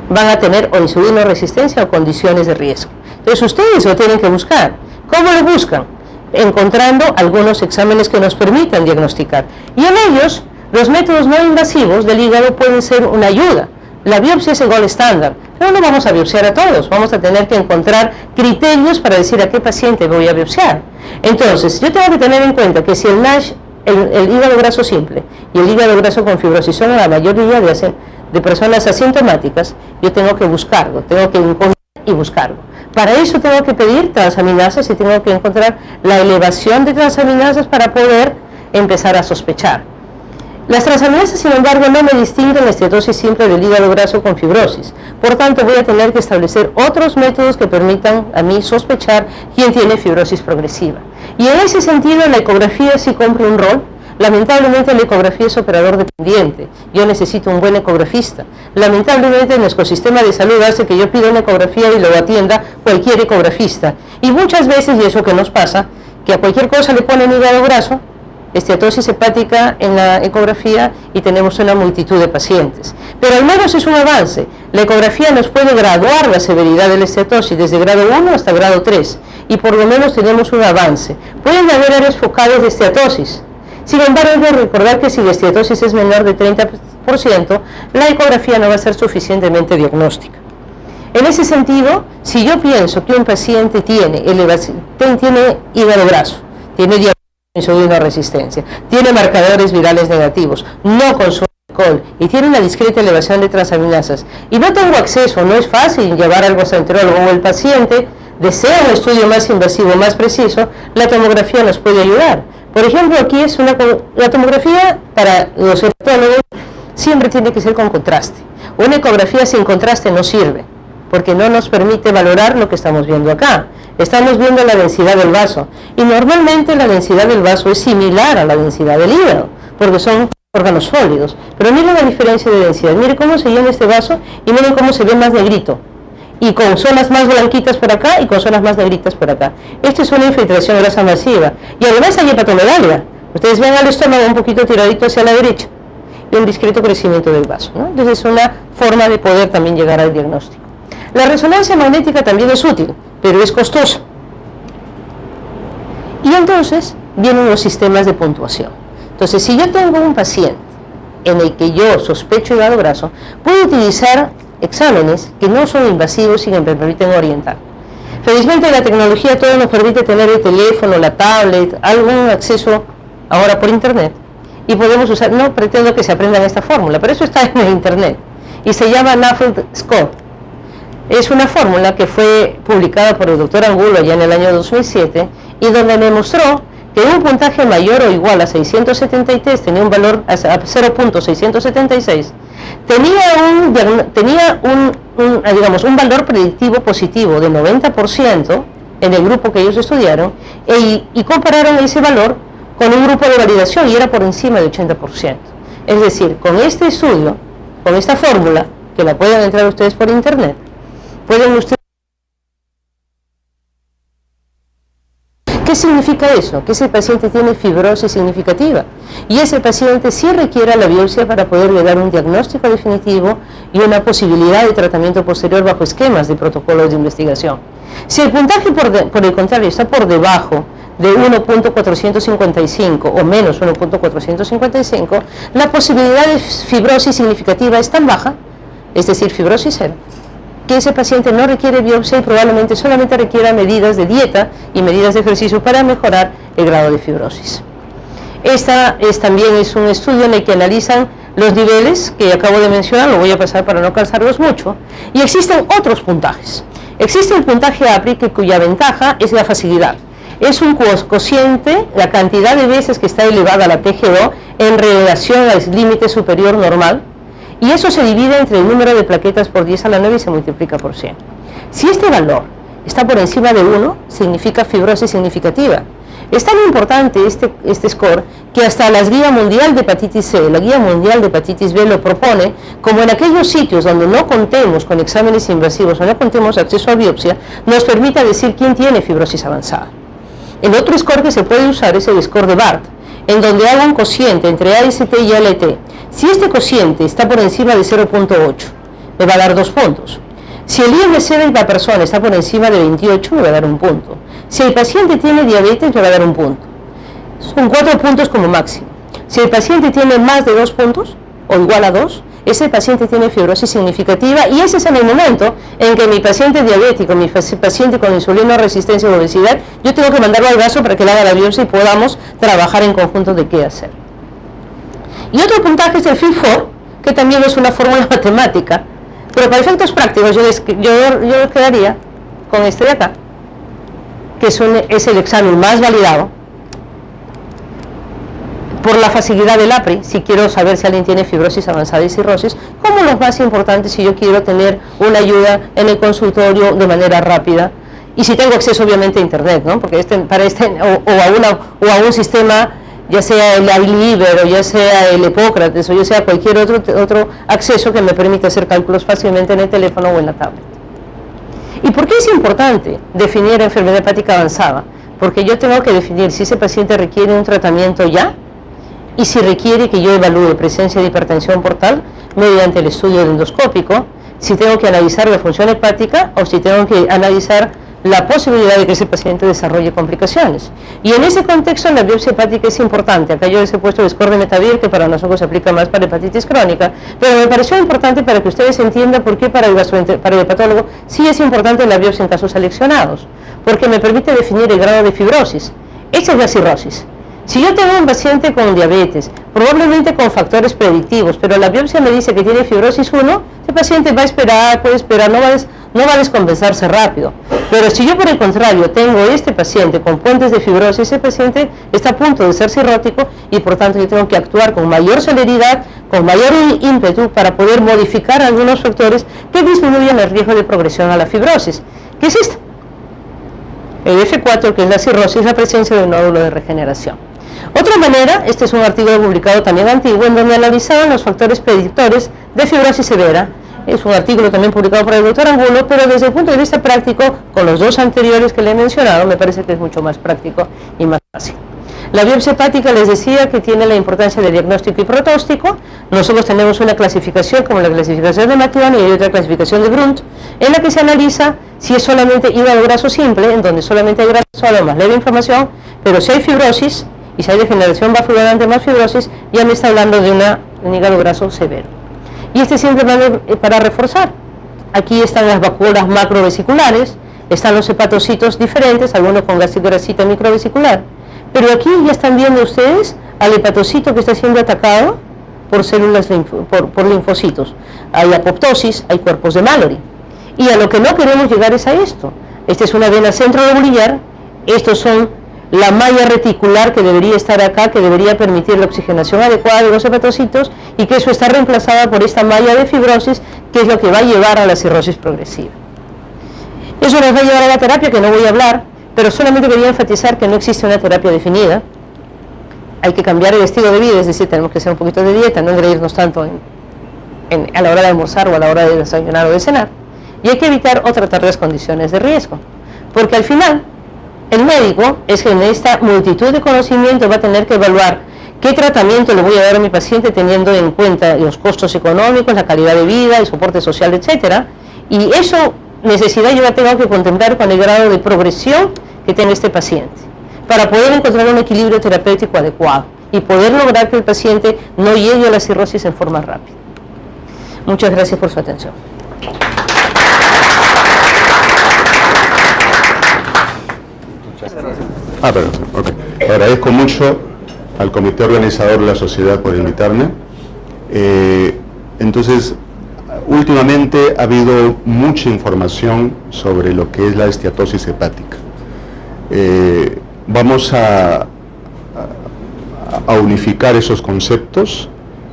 van a tener o insulinoresistencia o condiciones de riesgo. Entonces, ustedes lo tienen que buscar. ¿Cómo lo buscan? Encontrando algunos exámenes que nos permitan diagnosticar. Y en ellos, los métodos no invasivos del hígado pueden ser una ayuda. La biopsia es el gold estándar, pero no vamos a biopsiar a todos, vamos a tener que encontrar criterios para decir a qué paciente voy a biopsiar. Entonces, yo tengo que tener en cuenta que si el NASH, el hígado graso simple y el hígado graso con fibrosis son la mayoría de personas asintomáticas, yo tengo que buscarlo, tengo que encontrar y buscarlo. Para eso tengo que pedir transaminasas y tengo que encontrar la elevación de transaminasas para poder empezar a sospechar. Las transaminasas, sin embargo, no me distinguen la esteatosis simple del hígado graso con fibrosis. Por tanto, voy a tener que establecer otros métodos que permitan a mí sospechar quién tiene fibrosis progresiva. Y en ese sentido, la ecografía sí cumple un rol. Lamentablemente, la ecografía es operador dependiente. Yo necesito un buen ecografista. Lamentablemente, nuestro sistema de salud hace que yo pida una ecografía y lo atienda cualquier ecografista. Y muchas veces, y eso que nos pasa, que a cualquier cosa le ponen hígado graso, esteatosis hepática en la ecografía, y tenemos una multitud de pacientes. Pero al menos es un avance. La ecografía nos puede graduar la severidad de la esteatosis desde grado 1 hasta grado 3, y por lo menos tenemos un avance. Pueden haber áreas focales de esteatosis. Sin embargo, hay que recordar que si la esteatosis es menor de 30%, la ecografía no va a ser suficientemente diagnóstica. En ese sentido, si yo pienso que un paciente tiene hígado graso, tiene diabetes, insulina resistencia, tiene marcadores virales negativos, no consume alcohol y tiene una discreta elevación de transaminasas, y no tengo acceso, no es fácil llevar al gastroenterólogo, o el paciente desea un estudio más invasivo, más preciso, la tomografía nos puede ayudar. Por ejemplo, aquí es la tomografía para los hepatólogos siempre tiene que ser con contraste. Una ecografía sin contraste no sirve, porque no nos permite valorar lo que estamos viendo acá. Estamos viendo la densidad del vaso, y normalmente la densidad del vaso es similar a la densidad del hígado, porque son órganos sólidos. Pero miren la diferencia de densidad, miren cómo se llena este vaso, y miren cómo se ve más negrito, y con zonas más blanquitas por acá, y con zonas más negritas por acá. Esto es una infiltración grasa masiva, y además hay hepatomegalia. Ustedes ven al estómago un poquito tiradito hacia la derecha, y un discreto crecimiento del vaso, ¿no? Entonces es una forma de poder también llegar al diagnóstico. La resonancia magnética también es útil, pero es costosa. Y entonces vienen los sistemas de puntuación. Entonces, si yo tengo un paciente en el que yo sospecho hígado graso, puedo utilizar exámenes que no son invasivos y que me permiten orientar. Felizmente la tecnología todo nos permite tener el teléfono, la tablet, algún acceso ahora por internet, y podemos usar, no pretendo que se aprendan esta fórmula, pero eso está en el internet, y se llama NAFLD Score. Es una fórmula que fue publicada por el doctor Angulo ya en el año 2007, y donde demostró que un puntaje mayor o igual a 673, tenía un valor a 0.676, tenía un valor predictivo positivo de 90% en el grupo que ellos estudiaron, y compararon ese valor con un grupo de validación y era por encima del 80%. Es decir, con este estudio, con esta fórmula, que la pueden entrar ustedes por internet, pueden ustedes... ¿Qué significa eso? Que ese paciente tiene fibrosis significativa, y ese paciente sí requiere la biopsia para poderle dar un diagnóstico definitivo y una posibilidad de tratamiento posterior bajo esquemas de protocolos de investigación. Si el puntaje, por el contrario, está por debajo de 1.455 o menos 1.455, la posibilidad de fibrosis significativa es tan baja, es decir, fibrosis cero, que ese paciente no requiere biopsia y probablemente solamente requiera medidas de dieta y medidas de ejercicio para mejorar el grado de fibrosis. También es un estudio en el que analizan los niveles que acabo de mencionar, lo voy a pasar para no cansarlos mucho, y existen otros puntajes. Existe el puntaje APRI, cuya ventaja es la facilidad. Es un cociente, la cantidad de veces que está elevada la TGO en relación al límite superior normal, y eso se divide entre el número de plaquetas por 10 a la 9 y se multiplica por 100. Si este valor está por encima de 1, significa fibrosis significativa. Es tan importante este score que hasta la Guía Mundial de Hepatitis C, la Guía Mundial de Hepatitis B lo propone como en aquellos sitios donde no contemos con exámenes invasivos o no contemos acceso a biopsia, nos permita decir quién tiene fibrosis avanzada. El otro score que se puede usar es el score de BART, en donde haga un cociente entre AST y ALT. Si este cociente está por encima de 0.8, me va a dar 2 puntos. Si el IMC de la persona está por encima de 28, me va a dar 1 punto. Si el paciente tiene diabetes, me va a dar 1 punto. Son 4 puntos como máximo. Si el paciente tiene más de 2 puntos, o igual a 2, ese paciente tiene fibrosis significativa, y ese es en el momento en que mi paciente diabético, mi paciente con insulina resistencia o obesidad, yo tengo que mandarlo al brazo para que le haga la biopsia y podamos trabajar en conjunto de qué hacer. Y otro puntaje es el FIB-4, que también es una fórmula matemática, pero para efectos prácticos yo quedaría con este de acá, que es el examen más validado por la facilidad del APRI, si quiero saber si alguien tiene fibrosis avanzada y cirrosis, como los más importantes si yo quiero tener una ayuda en el consultorio de manera rápida, y si tengo acceso obviamente a internet, ¿no? Porque o a un sistema, ya sea el Liver, o ya sea el Hipócrates, o ya sea cualquier otro acceso que me permita hacer cálculos fácilmente en el teléfono o en la tablet. ¿Y por qué es importante definir enfermedad hepática avanzada? Porque yo tengo que definir si ese paciente requiere un tratamiento ya, y si requiere que yo evalúe presencia de hipertensión portal mediante el estudio endoscópico, si tengo que analizar la función hepática o si tengo que analizar la posibilidad de que ese paciente desarrolle complicaciones. Y en ese contexto la biopsia hepática es importante. Acá yo les he puesto el score de Metavir, que para nosotros se aplica más para hepatitis crónica, pero me pareció importante para que ustedes entiendan por qué para el hepatólogo sí es importante la biopsia en casos seleccionados, porque me permite definir el grado de fibrosis. Esa es la cirrosis. Si yo tengo un paciente con diabetes, probablemente con factores predictivos, pero la biopsia me dice que tiene fibrosis 1, ese paciente va a esperar, puede esperar, no va a descompensarse rápido. Pero si yo por el contrario tengo este paciente con puentes de fibrosis, ese paciente está a punto de ser cirrótico y por tanto yo tengo que actuar con mayor celeridad, con mayor ímpetu para poder modificar algunos factores que disminuyan el riesgo de progresión a la fibrosis. ¿Qué es esto? El F4, que es la cirrosis, la presencia de un nódulo de regeneración. Otra manera, este es un artículo publicado también antiguo, en donde analizaban los factores predictores de fibrosis severa. Es un artículo también publicado por el doctor Angulo, pero desde el punto de vista práctico, con los dos anteriores que le he mencionado, me parece que es mucho más práctico y más fácil. La biopsia hepática les decía que tiene la importancia de diagnóstico y protóstico. Nosotros tenemos una clasificación como la clasificación de Matthioni y otra clasificación de Brunt, en la que se analiza si es solamente hígado graso simple, en donde solamente hay graso solo más leve inflamación, pero si hay fibrosis y si hay degeneración vascular más fibrosis, ya me está hablando de un hígado graso severo. Y este simplemente para reforzar. Aquí están las vacuolas macrovesiculares, están los hepatocitos diferentes, algunos con gastrograsita microvesicular. Pero aquí ya están viendo ustedes al hepatocito que está siendo atacado por células por linfocitos. Hay apoptosis, hay cuerpos de Mallory. Y a lo que no queremos llegar es a esto. Esta es una vena centrolobular, estos son la malla reticular que debería estar acá, que debería permitir la oxigenación adecuada de los hepatocitos, y que eso está reemplazada por esta malla de fibrosis, que es lo que va a llevar a la cirrosis progresiva. Eso nos va a llevar a la terapia, que no voy a hablar, pero solamente quería enfatizar que no existe una terapia definida. Hay que cambiar el estilo de vida, es decir, tenemos que hacer un poquito de dieta, no engreírnos tanto a la hora de almorzar o a la hora de desayunar o de cenar, y hay que evitar o tratar las condiciones de riesgo, porque al final el médico es que en esta multitud de conocimientos va a tener que evaluar qué tratamiento le voy a dar a mi paciente teniendo en cuenta los costos económicos, la calidad de vida, el soporte social, etcétera, y eso necesidad yo la tengo que contemplar con el grado de progresión que tiene este paciente, para poder encontrar un equilibrio terapéutico adecuado y poder lograr que el paciente no llegue a la cirrosis en forma rápida. Muchas gracias por su atención. Perdón, ok. Agradezco mucho al comité organizador de la sociedad por invitarme. Entonces, últimamente ha habido mucha información sobre lo que es la esteatosis hepática. Vamos a unificar esos conceptos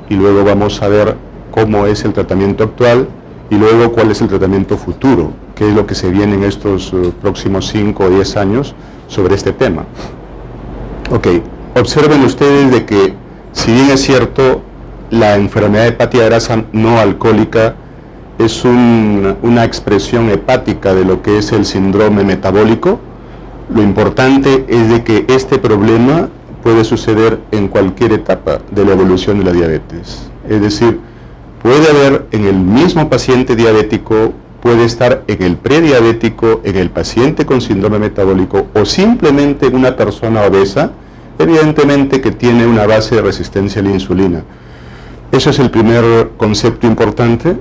y luego vamos a ver cómo es el tratamiento actual y luego cuál es el tratamiento futuro, qué es lo que se viene en estos próximos 5 o 10 años sobre este tema. Ok, observen ustedes de que, si bien es cierto, la enfermedad hepática grasa no alcohólica es una expresión hepática de lo que es el síndrome metabólico, lo importante es de que este problema puede suceder en cualquier etapa de la evolución de la diabetes. Es decir, puede haber en el mismo paciente diabético, puede estar en el prediabético, en el paciente con síndrome metabólico o simplemente en una persona obesa, evidentemente que tiene una base de resistencia a la insulina. Ese es el primer concepto importante.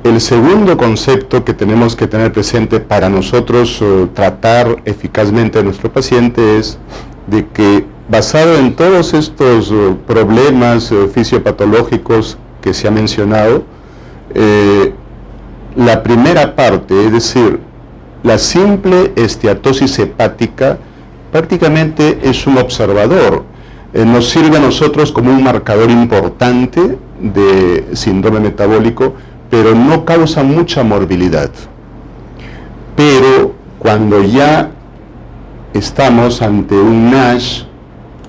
El segundo concepto que tenemos que tener presente para nosotros tratar eficazmente a nuestro paciente es de que, basado en todos estos problemas fisiopatológicos que se ha mencionado, la primera parte, es decir, la simple esteatosis hepática, prácticamente es un observador. nos sirve a nosotros como un marcador importante de síndrome metabólico, pero no causa mucha morbilidad. Pero cuando ya estamos ante un NASH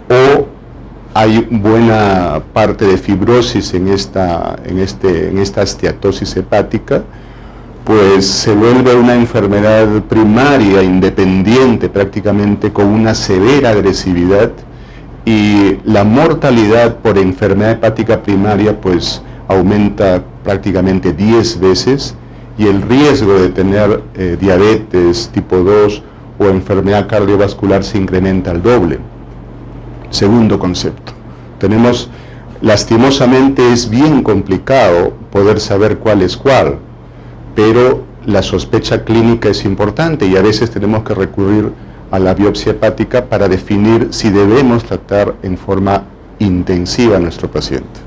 o hay buena parte de fibrosis en esta esteatosis hepática, pues se vuelve una enfermedad primaria, independiente prácticamente, con una severa agresividad, y la mortalidad por enfermedad hepática primaria pues aumenta prácticamente 10 veces, y el riesgo de tener diabetes tipo 2 o enfermedad cardiovascular se incrementa al doble. Segundo concepto, lastimosamente es bien complicado poder saber cuál es cuál, pero la sospecha clínica es importante y a veces tenemos que recurrir a la biopsia hepática para definir si debemos tratar en forma intensiva a nuestro paciente.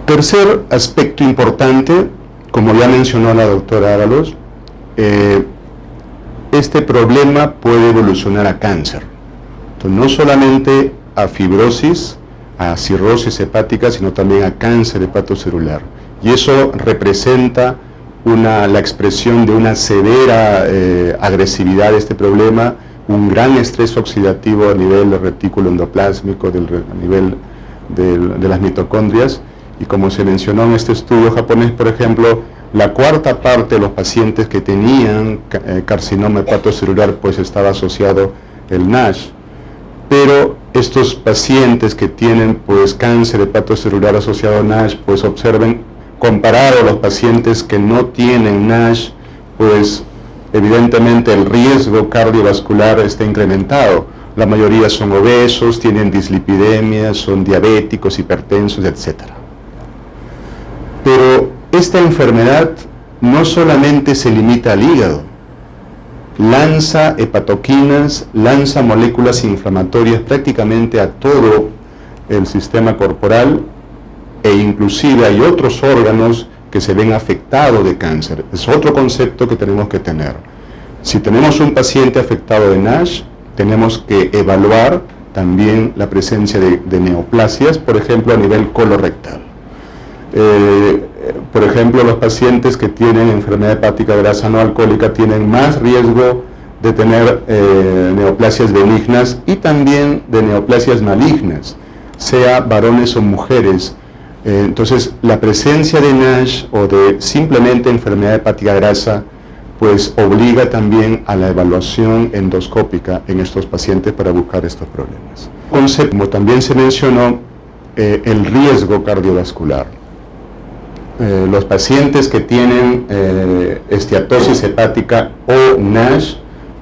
Tercer aspecto importante, como ya mencionó la doctora Ábalos, este problema puede evolucionar a cáncer. Entonces, no solamente a fibrosis, a cirrosis hepática, sino también a cáncer hepatocelular. Y eso representa la expresión de una severa agresividad de este problema, un gran estrés oxidativo a nivel del retículo endoplásmico, a nivel de las mitocondrias, y como se mencionó en este estudio japonés, por ejemplo, la cuarta parte de los pacientes que tenían carcinoma hepatocelular pues estaba asociado el NASH, pero estos pacientes que tienen pues cáncer hepatocelular asociado a NASH, pues observen, comparado a los pacientes que no tienen NASH, pues evidentemente el riesgo cardiovascular está incrementado. La mayoría son obesos, tienen dislipidemia, son diabéticos, hipertensos, etc. Pero esta enfermedad no solamente se limita al hígado, lanza hepatoquinas, lanza moléculas inflamatorias prácticamente a todo el sistema corporal, e inclusive hay otros órganos que se ven afectados de cáncer. Es otro concepto que tenemos que tener. Si tenemos un paciente afectado de NASH, tenemos que evaluar también la presencia de neoplasias, por ejemplo a nivel colorectal. Por ejemplo, los pacientes que tienen enfermedad hepática grasa no alcohólica tienen más riesgo de tener neoplasias benignas y también de neoplasias malignas, sea varones o mujeres. Entonces, la presencia de NASH o de simplemente enfermedad hepática grasa, pues obliga también a la evaluación endoscópica en estos pacientes para buscar estos problemas. Como también se mencionó, el riesgo cardiovascular. Los pacientes que tienen esteatosis hepática o NASH,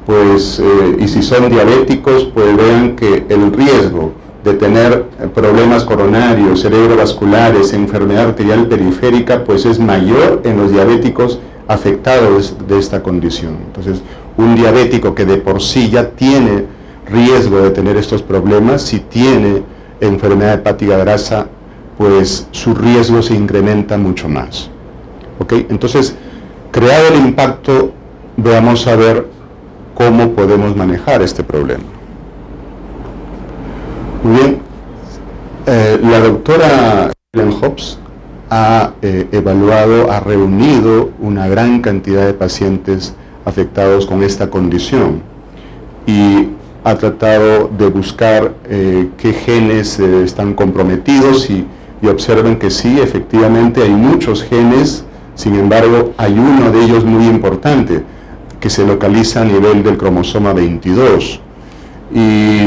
pues, y si son diabéticos, pues vean que el riesgo de tener problemas coronarios, cerebrovasculares, enfermedad arterial periférica, pues es mayor en los diabéticos afectados de esta condición. Entonces, un diabético que de por sí ya tiene riesgo de tener estos problemas, si tiene enfermedad hepática grasa, pues su riesgo se incrementa mucho más. ¿Ok? Entonces, creado el impacto, veamos a ver cómo podemos manejar este problema. Muy bien, la doctora Helen Hobbs ha evaluado, ha reunido una gran cantidad de pacientes afectados con esta condición y ha tratado de buscar qué genes están comprometidos y observen que sí, efectivamente hay muchos genes, sin embargo hay uno de ellos muy importante que se localiza a nivel del cromosoma 22 y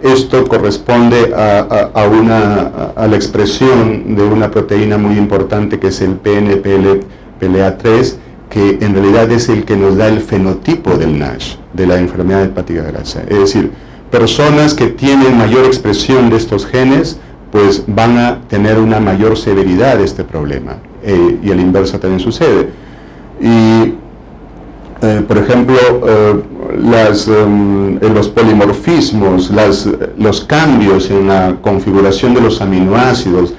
esto corresponde a la expresión de una proteína muy importante que es el PNPLA3, que en realidad es el que nos da el fenotipo del NASH, de la enfermedad hepática grasa. Es decir, personas que tienen mayor expresión de estos genes, pues van a tener una mayor severidad de este problema, y el inverso también sucede. Y, por ejemplo, los polimorfismos, los cambios en la configuración de los aminoácidos,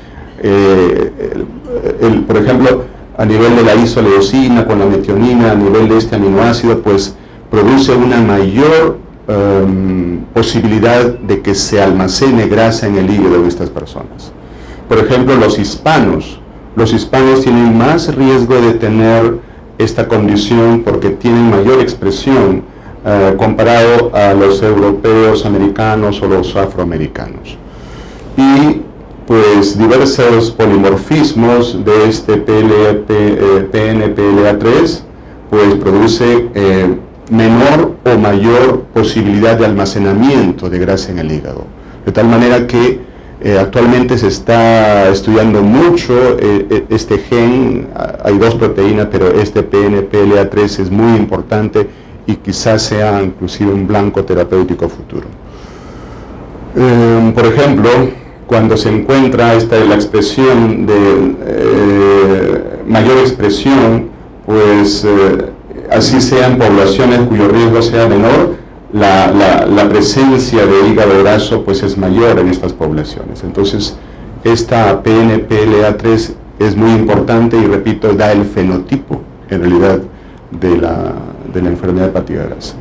por ejemplo, a nivel de la isoleucina con la metionina, a nivel de este aminoácido, pues produce una mayor posibilidad de que se almacene grasa en el hígado de estas personas. Por ejemplo, los hispanos tienen más riesgo de tener esta condición porque tienen mayor expresión comparado a los europeos, americanos o los afroamericanos. Y pues diversos polimorfismos de este PNPLA3 pues produce menor o mayor posibilidad de almacenamiento de grasa en el hígado. De tal manera que actualmente se está estudiando mucho este gen. Hay dos proteínas, pero este PNPLA3 es muy importante y quizás sea inclusive un blanco terapéutico futuro. Por ejemplo, cuando se encuentra la expresión de mayor expresión, pues así sean poblaciones cuyo riesgo sea menor, la presencia de hígado graso pues es mayor en estas poblaciones. Entonces esta PNPLA3 es muy importante y, repito, da el fenotipo en realidad de la enfermedad hepática grasa.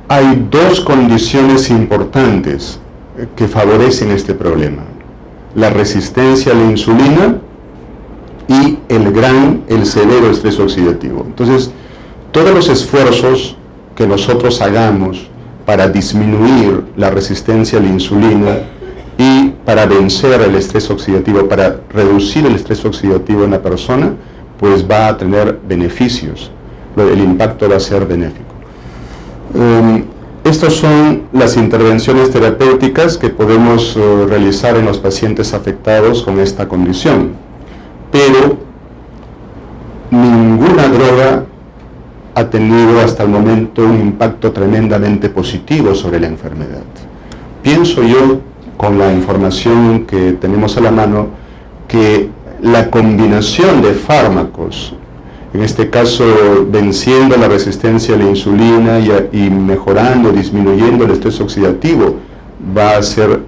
Hay dos condiciones importantes que favorecen este problema: la resistencia a la insulina y el severo estrés oxidativo. Entonces, todos los esfuerzos que nosotros hagamos para disminuir la resistencia a la insulina y para vencer el estrés oxidativo, para reducir el estrés oxidativo en la persona, pues va a tener beneficios, el impacto va a ser benéfico. Estas son las intervenciones terapéuticas que podemos realizar en los pacientes afectados con esta condición, pero ninguna droga ha tenido hasta el momento un impacto tremendamente positivo sobre la enfermedad. Pienso yo, con la información que tenemos a la mano, que la combinación de fármacos, en este caso venciendo la resistencia a la insulina y mejorando, disminuyendo el estrés oxidativo, va a ser,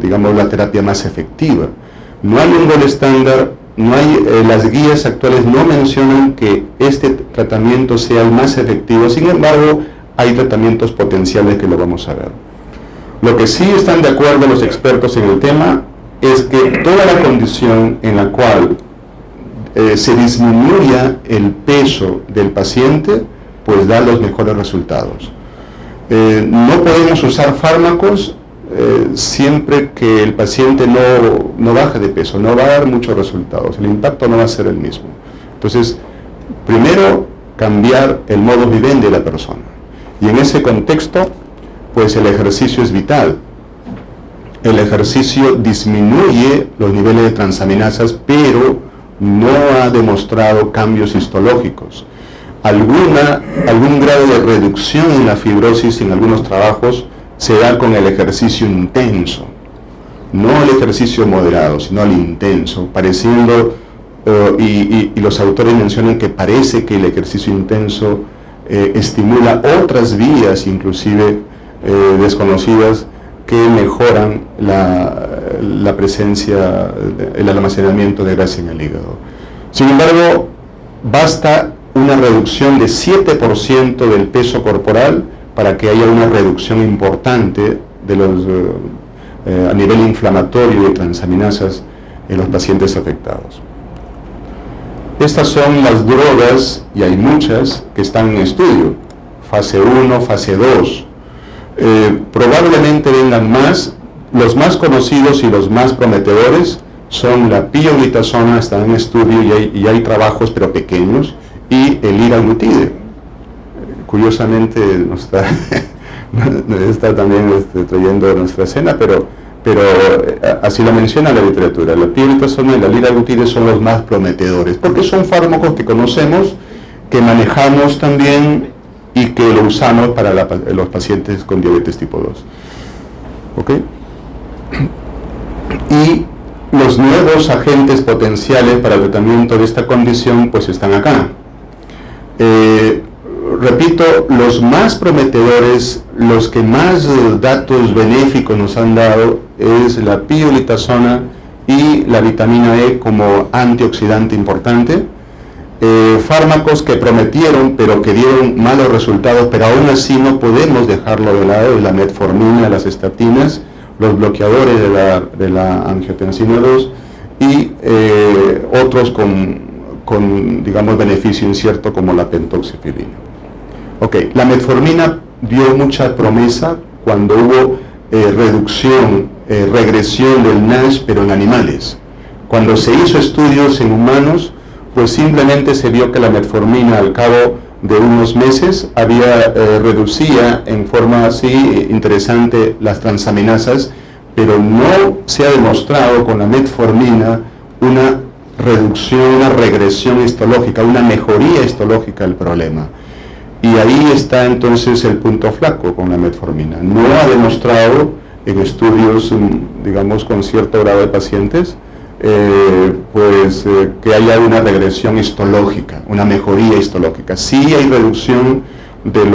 digamos, la terapia más efectiva. No hay un gol estándar, las guías actuales no mencionan que este tratamiento sea el más efectivo, sin embargo, hay tratamientos potenciales que lo vamos a ver. Lo que sí están de acuerdo los expertos en el tema es que toda la condición en la cual se disminuya el peso del paciente, pues da los mejores resultados. No podemos usar fármacos siempre que el paciente no baje de peso, no va a dar muchos resultados, el impacto no va a ser el mismo. Entonces, primero cambiar el modus vivendi de la persona, y en ese contexto pues el ejercicio es vital. El ejercicio disminuye los niveles de transaminasas, pero no ha demostrado cambios histológicos. Algún grado de reducción en la fibrosis en algunos trabajos se da con el ejercicio intenso, no el ejercicio moderado, sino el intenso, pareciendo, y los autores mencionan que parece que el ejercicio intenso estimula otras vías, inclusive desconocidas, que mejoran la presencia, el almacenamiento de grasa en el hígado. Sin embargo, basta una reducción de 7% del peso corporal para que haya una reducción importante a nivel inflamatorio de transaminasas en los pacientes afectados. Estas son las drogas, y hay muchas que están en estudio, fase 1, fase 2. Probablemente vengan más. Los más conocidos y los más prometedores son la pioglitazona, está en estudio y hay trabajos pero pequeños, y el liraglutide. Curiosamente no está, está también trayendo nuestra escena, pero así lo menciona la literatura. La pioglitazona y la liraglutide son los más prometedores, porque son fármacos que conocemos, que manejamos también y que lo usamos para los pacientes con diabetes tipo 2. ¿Ok? Y los nuevos agentes potenciales para el tratamiento de esta condición pues están acá. Repito, los más prometedores, los que más datos benéficos nos han dado, es la pioglitazona y la vitamina E como antioxidante importante. fármacos que prometieron pero que dieron malos resultados, pero aún así no podemos dejarlo de lado, la metformina, las estatinas, los bloqueadores de la angiotensina 2 y otros con, digamos, beneficio incierto como la pentoxifilina. Ok, la metformina dio mucha promesa cuando hubo regresión del NASH, pero en animales. Cuando se hizo estudios en humanos, pues simplemente se vio que la metformina al cabo de unos meses reducía en forma así interesante las transaminasas, pero no se ha demostrado con la metformina una reducción, una regresión histológica, una mejoría histológica del problema. Y ahí está entonces el punto flaco con la metformina. No ha demostrado en estudios, digamos, con cierto grado de pacientes, que haya una regresión histológica, una mejoría histológica. Sí hay reducción de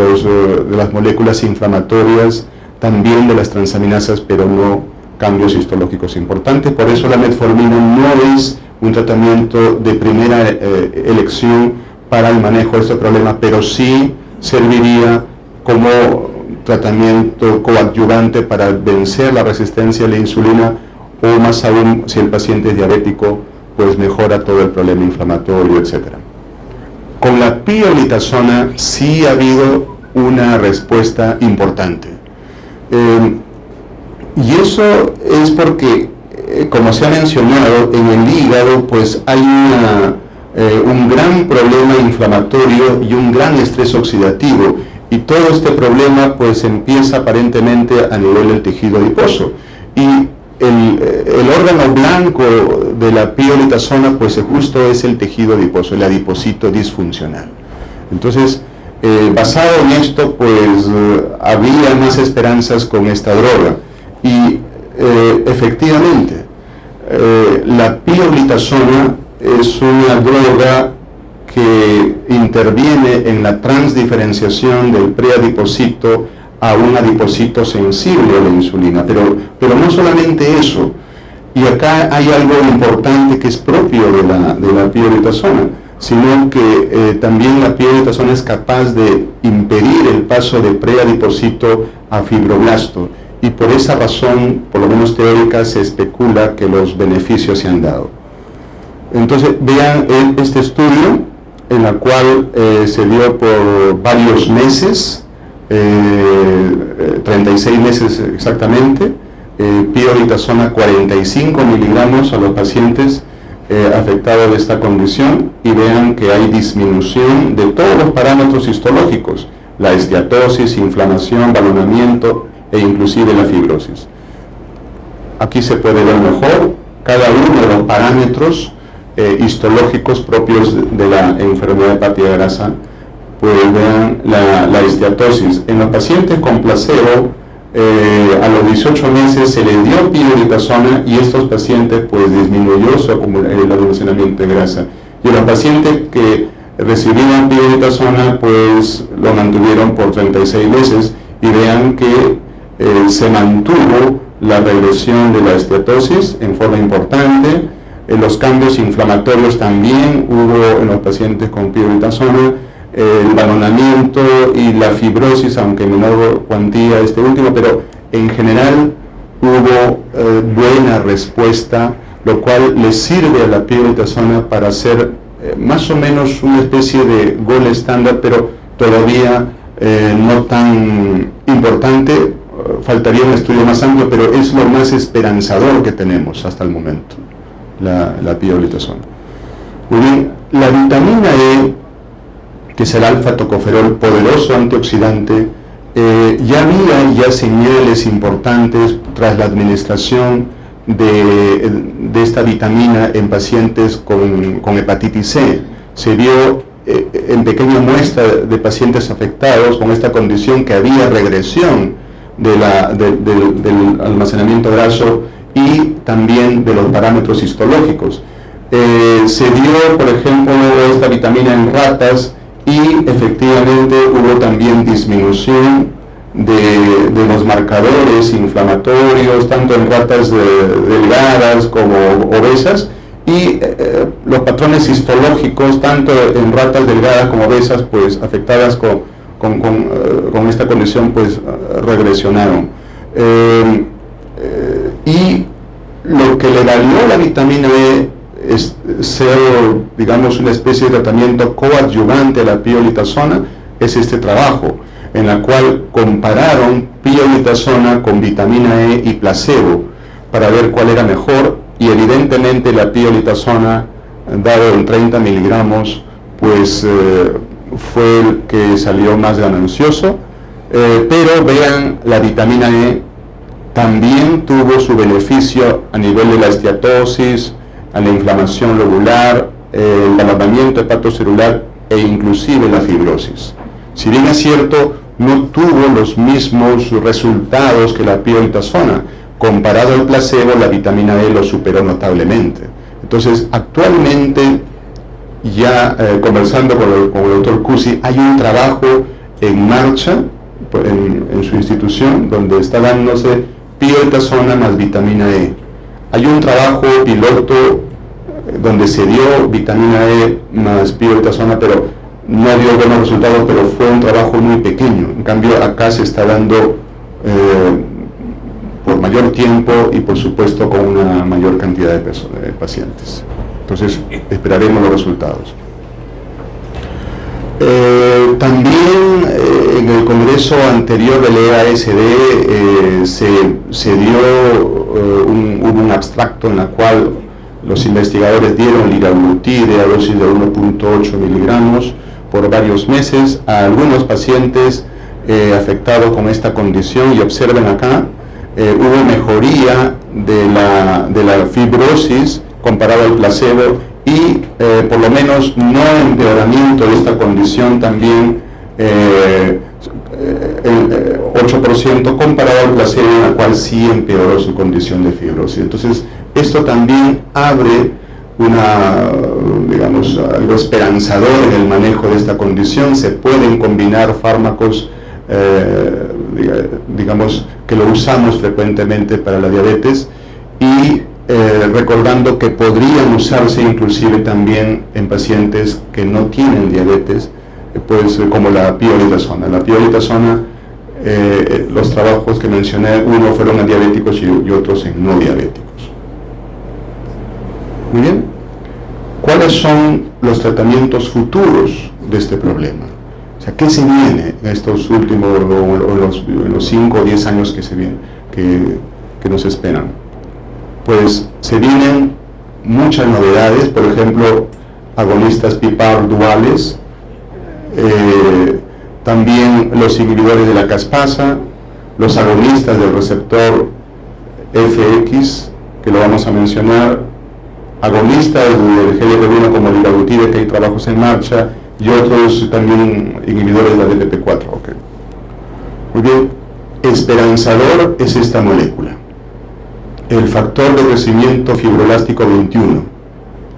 las moléculas inflamatorias, también de las transaminasas, pero no cambios histológicos importantes. Por eso la metformina no es un tratamiento de primera elección para el manejo de este problema, pero sí serviría como tratamiento coadyuvante para vencer la resistencia a la insulina, o más aún si el paciente es diabético, pues mejora todo el problema inflamatorio, etc. Con la pioglitazona sí ha habido una respuesta importante. Y eso es porque, como se ha mencionado, en el hígado pues hay un gran problema inflamatorio y un gran estrés oxidativo, y todo este problema pues empieza aparentemente a nivel del tejido adiposo, y el órgano blanco de la pioglitazona pues justo es el tejido adiposo, el adipocito disfuncional. Entonces, basado en esto pues había más esperanzas con esta droga, y efectivamente la pioglitazona es una droga que interviene en la transdiferenciación del preadipocito a un adipocito sensible a la insulina, pero no solamente eso, y acá hay algo importante que es propio de la pioglitazona, sino que también la pioglitazona es capaz de impedir el paso de preadipocito a fibroblasto, y por esa razón, por lo menos teórica, se especula que los beneficios se han dado. Entonces, vean este estudio, en el cual se dio por varios meses, 36 meses exactamente, pioglitazona 45 miligramos a los pacientes afectados de esta condición, y vean que hay disminución de todos los parámetros histológicos, la esteatosis, inflamación, balonamiento e inclusive la fibrosis. Aquí se puede ver mejor cada uno de los parámetros histológicos propios de la enfermedad hepática grasa. Pues vean la esteatosis. En los pacientes con placebo, a los 18 meses se les dio pioglitazona, y estos pacientes pues disminuyó el almacenamiento de grasa. Y en los pacientes que recibieron pioglitazona pues lo mantuvieron por 36 meses, y vean que se mantuvo la regresión de la esteatosis en forma importante. Los cambios inflamatorios también hubo en los pacientes con pioglitazona, el balonamiento y la fibrosis, aunque en menor cuantía este último, pero en general hubo buena respuesta, lo cual le sirve a la pioglitazona para ser más o menos una especie de gold estándar, pero todavía no tan importante. Faltaría un estudio más amplio, pero es lo más esperanzador que tenemos hasta el momento, la pioglitazona. Muy bien, la vitamina E, que es el alfa-tocoferol, poderoso antioxidante, ya había señales importantes tras la administración de esta vitamina en pacientes con hepatitis C. Se vio en pequeña muestra de pacientes afectados con esta condición que había regresión del almacenamiento graso y también de los parámetros histológicos. Se dio, por ejemplo, esta vitamina en ratas, y efectivamente hubo también disminución de los marcadores inflamatorios, tanto en ratas delgadas como obesas, y los patrones histológicos, tanto en ratas delgadas como obesas, pues afectadas con esta condición, pues regresionaron. Y lo que le valió la vitamina E es ser, digamos, una especie de tratamiento coadyuvante a la pioglitazona, es este trabajo, en la cual compararon pioglitazona con vitamina E y placebo, para ver cuál era mejor, y evidentemente la pioglitazona, dado en 30 miligramos, pues fue el que salió más ganancioso, pero vean, la vitamina E también tuvo su beneficio a nivel de la esteatosis, a la inflamación lobular, el alargamiento hepatocelular e inclusive la fibrosis. Si bien es cierto, no tuvo los mismos resultados que la pioglitazona, comparado al placebo, la vitamina E lo superó notablemente. Entonces, actualmente, ya conversando con el doctor Cusi, hay un trabajo en marcha en su institución, donde está dándose pioglitazona más vitamina E. Hay un trabajo piloto donde se dio vitamina E más pioglitazona, pero no dio buenos resultados, pero fue un trabajo muy pequeño. En cambio, acá se está dando por mayor tiempo y por supuesto con una mayor cantidad de pacientes. Entonces, esperaremos los resultados. También en el congreso anterior del EASD se dio hubo un abstracto en la cual los investigadores dieron liraglutide a dosis de 1.8 miligramos por varios meses a algunos pacientes afectados con esta condición, y observen acá, hubo mejoría de la fibrosis comparado al placebo, y por lo menos no empeoramiento de esta condición también, 8% comparado al placebo, en la cual sí empeoró su condición de fibrosis. Entonces, esto también abre digamos, algo esperanzador en el manejo de esta condición. Se pueden combinar fármacos, digamos, que lo usamos frecuentemente para la diabetes, y recordando que podrían usarse inclusive también en pacientes que no tienen diabetes, pues como la pioglitazona. La pioglitazona, los trabajos que mencioné, uno fueron en diabéticos y otros en no diabéticos. Muy bien. ¿Cuáles son los tratamientos futuros de este problema? O sea, ¿qué se viene en estos últimos, en los 5 o 10 años que se vienen, que nos esperan? Pues se vienen muchas novedades, por ejemplo, agonistas PPAR duales, también los inhibidores de la caspasa, los agonistas del receptor FX, que lo vamos a mencionar, agonistas del GLP-1 como liraglutide, que hay trabajos en marcha, y otros también inhibidores de la DPP4. Okay. Muy bien, esperanzador es esta molécula, el factor de crecimiento fibroelástico 21.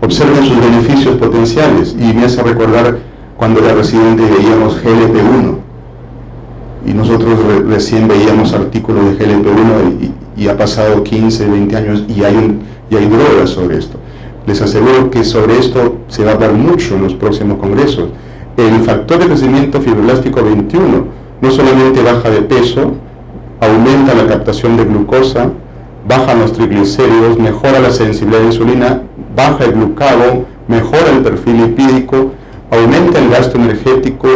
Observen sus beneficios potenciales, y me hace recordar cuando era residente veíamos GLP-1, y nosotros recién veíamos artículos de GLP-1 y ha pasado 15, 20 años y hay drogas sobre esto. Les aseguro que sobre esto se va a hablar mucho en los próximos congresos. El factor de crecimiento fibroelástico 21 no solamente baja de peso, aumenta la captación de glucosa, baja los triglicéridos, mejora la sensibilidad a la insulina, baja el glucagón, mejora el perfil lipídico, aumenta el gasto energético,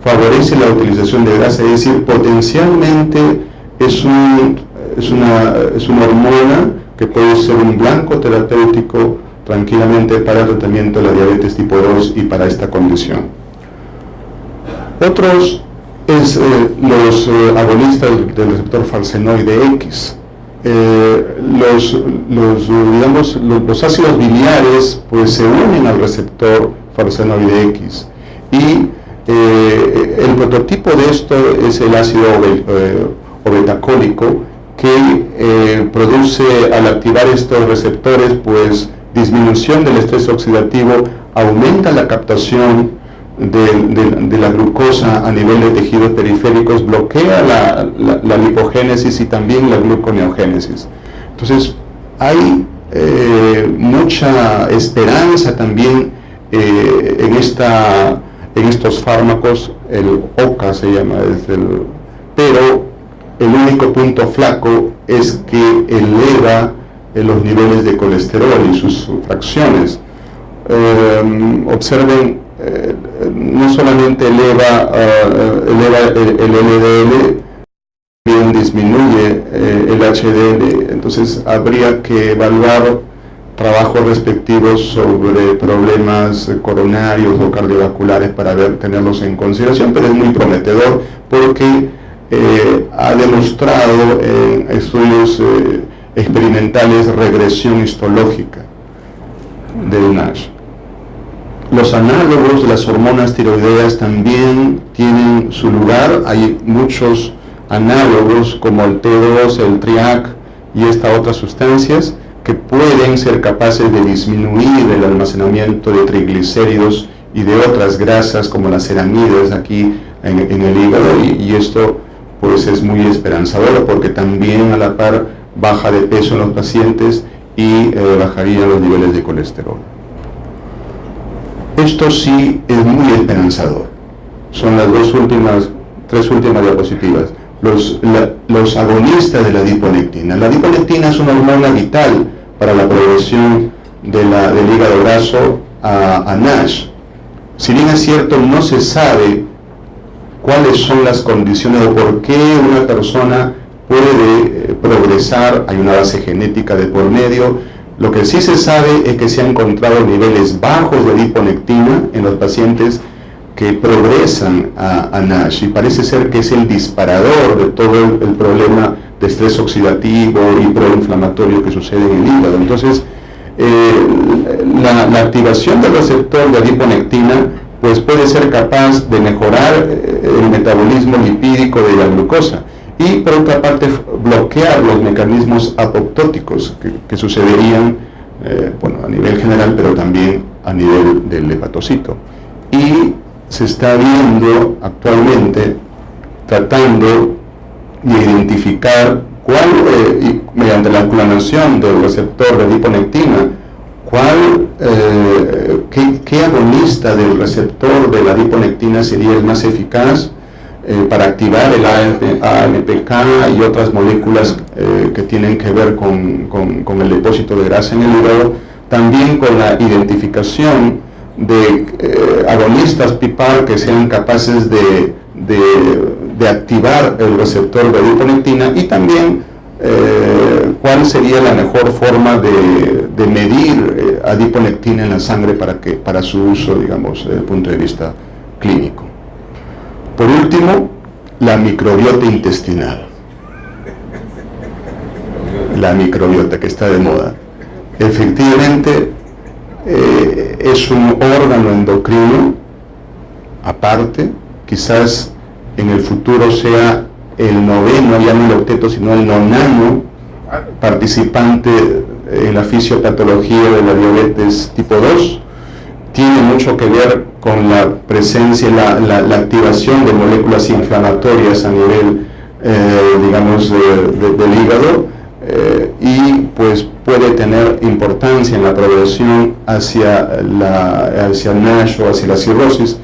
favorece la utilización de grasa, es decir, potencialmente es una hormona que puede ser un blanco terapéutico tranquilamente para el tratamiento de la diabetes tipo 2 y para esta condición. Otros es los agonistas del receptor falsenoide X. Los ácidos biliares pues se unen al receptor falsenoide X, y el prototipo de esto es el ácido obetacólico, que produce, al activar estos receptores, pues disminución del estrés oxidativo, aumenta la captación de la glucosa a nivel de tejidos periféricos, bloquea la lipogénesis y también la gluconeogénesis. Entonces, hay mucha esperanza también en estos fármacos. El OCA se llama, pero el único punto flaco es que eleva los niveles de colesterol y sus fracciones. Observen, no solamente eleva el LDL, también disminuye el HDL. Entonces habría que evaluar trabajos respectivos sobre problemas coronarios o cardiovasculares para tenerlos en consideración, pero es muy prometedor porque ha demostrado en estudios experimentales regresión histológica del NASH. Los análogos de las hormonas tiroideas también tienen su lugar. Hay muchos análogos como el T2, el TRIAC y estas otras sustancias que pueden ser capaces de disminuir el almacenamiento de triglicéridos y de otras grasas como las ceramidas aquí en el hígado, y esto pues es muy esperanzador porque también a la par baja de peso en los pacientes y bajarían los niveles de colesterol. Esto sí es muy esperanzador. Son las tres últimas diapositivas. Los agonistas de la adiponectina. La adiponectina es una hormona vital para la progresión del hígado graso a NASH. Si bien es cierto, no se sabe cuáles son las condiciones o por qué una persona puede progresar, hay una base genética de por medio. Lo que sí se sabe es que se han encontrado niveles bajos de adiponectina en los pacientes que progresan a NASH, y parece ser que es el disparador de todo el problema de estrés oxidativo y proinflamatorio que sucede en el hígado. Entonces, la activación del receptor de adiponectina pues puede ser capaz de mejorar el metabolismo lipídico de la glucosa y, por otra parte, bloquear los mecanismos apoptóticos que sucederían a nivel general, pero también a nivel del hepatocito. Y se está viendo actualmente, tratando de identificar mediante la inflamación del receptor de adiponectina, qué agonista del receptor de la adiponectina sería el más eficaz para activar el AMPK y otras moléculas que tienen que ver con el depósito de grasa en el hígado, también con la identificación de agonistas PPAR que sean capaces de activar el receptor de adiponectina, y también cuál sería la mejor forma de medir adiponectina en la sangre para su uso, digamos, desde el punto de vista clínico. Por último, la microbiota intestinal. La microbiota que está de moda. Efectivamente, es un órgano endocrino aparte, quizás en el futuro sea el noveno, ya no el octeto, sino el nonano participante en la fisiopatología de la diabetes tipo 2. Tiene mucho que ver con la presencia, la activación de moléculas inflamatorias a nivel, del hígado, y pues puede tener importancia en la progresión hacia NASH o hacia la cirrosis.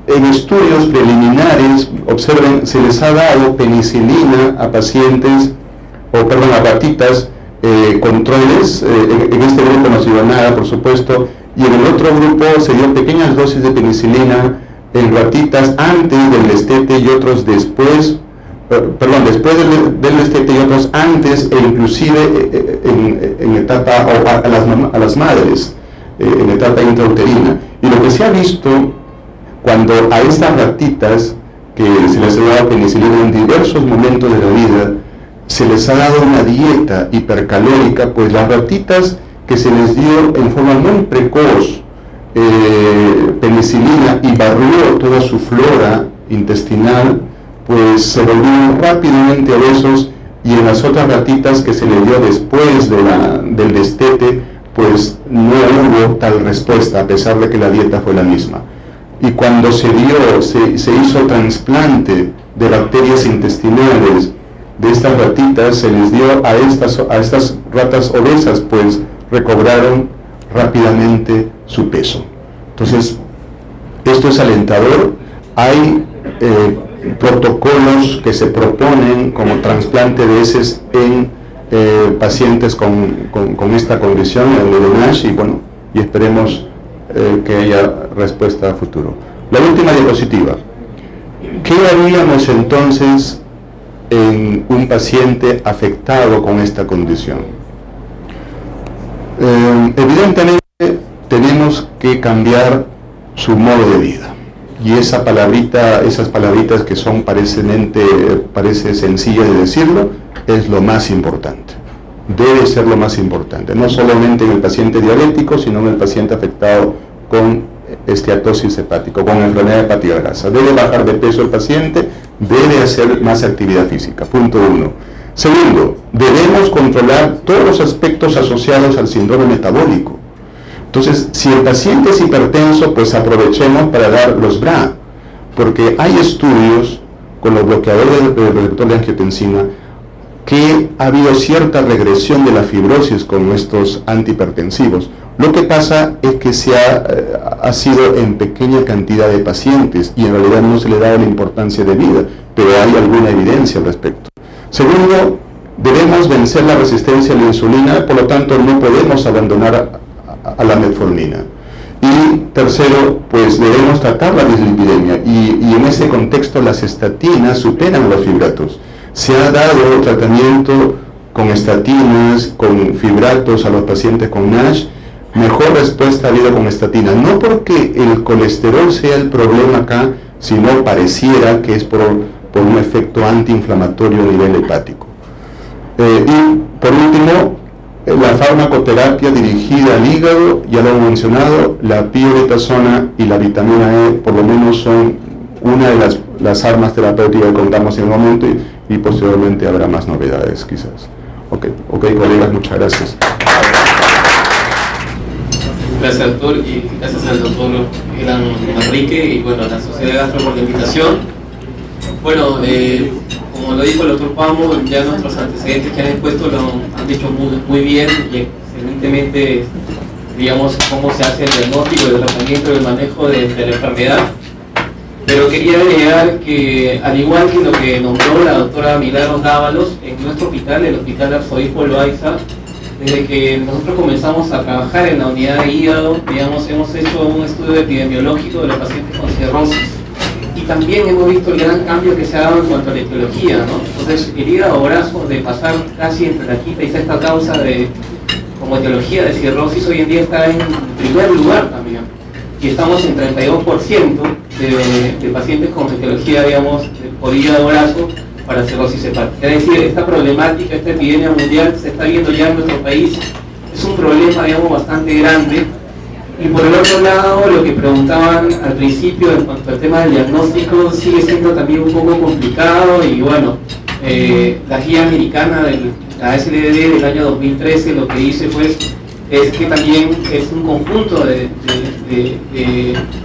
En estudios preliminares, observen, se les ha dado penicilina a pacientes, a ratitas controles. En este grupo no se dio nada, por supuesto, y en el otro grupo se dio pequeñas dosis de penicilina en ratitas antes del destete y otros después, después del destete y otros antes, e inclusive en etapa, a las madres, en etapa intrauterina. Y lo que se ha visto cuando a estas ratitas que se les ha dado penicilina en diversos momentos de la vida, se les ha dado una dieta hipercalórica, pues las ratitas que se les dio en forma muy precoz penicilina y barrió toda su flora intestinal, pues se volvieron rápidamente obesos, y en las otras ratitas que se les dio después del destete, pues no hubo tal respuesta, a pesar de que la dieta fue la misma. Y cuando se hizo trasplante de bacterias intestinales de estas ratitas se les dio a estas ratas obesas, pues recobraron rápidamente su peso. Entonces, esto es alentador. Hay protocolos que se proponen como trasplante de heces en pacientes con esta condición, el de NASH, y bueno, y esperemos que haya respuesta a futuro. La última diapositiva. ¿Qué haríamos entonces en un paciente afectado con esta condición? Evidentemente tenemos que cambiar su modo de vida, y esas palabritas que son parece sencillas de decirlo, es lo más importante. Debe ser lo más importante, no solamente en el paciente diabético, sino en el paciente afectado con esteatosis hepática, con enfermedad hepática grasa. Debe bajar de peso el paciente, debe hacer más actividad física, punto 1. Segundo, debemos controlar todos los aspectos asociados al síndrome metabólico. Entonces, si el paciente es hipertenso, pues aprovechemos para dar los BRA, porque hay estudios con los bloqueadores del receptor de angiotensina que ha habido cierta regresión de la fibrosis con estos antihipertensivos. Lo que pasa es que ha sido en pequeña cantidad de pacientes y en realidad no se le da la importancia de vida, pero hay alguna evidencia al respecto. Segundo, debemos vencer la resistencia a la insulina, por lo tanto no podemos abandonar a la metformina. Y tercero, pues debemos tratar la dislipidemia, y en ese contexto las estatinas superan los fibratos. Se ha dado tratamiento con estatinas, con fibratos a los pacientes con NASH. Mejor respuesta ha habido con estatinas, no porque el colesterol sea el problema acá, sino pareciera que es por un efecto antiinflamatorio a nivel hepático. Y por último, la farmacoterapia dirigida al hígado, ya lo hemos mencionado, la piobetasona y la vitamina E por lo menos son una de las armas terapéuticas que contamos en el momento, y posteriormente habrá más novedades quizás. Ok, colegas, muchas gracias. Gracias, doctor, y gracias al doctor Elan Manrique y bueno, a la Sociedad Gastro por la invitación. Bueno, como lo dijo el doctor Pamo, ya nuestros antecedentes que han expuesto lo han dicho muy bien y excelentemente, digamos, cómo se hace el diagnóstico, el tratamiento y el manejo de la enfermedad. Pero quería agregar que, al igual que lo que nombró la doctora Milagros Dávalos, en nuestro hospital, el Hospital Arzobispo Loaiza, desde que nosotros comenzamos a trabajar en la unidad de hígado, digamos, hemos hecho un estudio epidemiológico de los pacientes con cirrosis. Y también hemos visto el gran cambio que se ha dado en cuanto a la etiología, ¿no? Entonces, el hígado graso, de pasar casi entre la quinta y sexta causa como etiología de cirrosis, hoy en día está en primer lugar también. Y estamos en 32% de pacientes con etiología, digamos, por hígado graso para cirrosis hepática. Es decir, esta problemática, esta epidemia mundial se está viendo ya en nuestro país, es un problema, digamos, bastante grande. Y por el otro lado, lo que preguntaban al principio en cuanto al tema del diagnóstico sigue siendo también un poco complicado, y bueno, la guía americana de la SLD del año 2013 lo que dice pues es que también es un conjunto de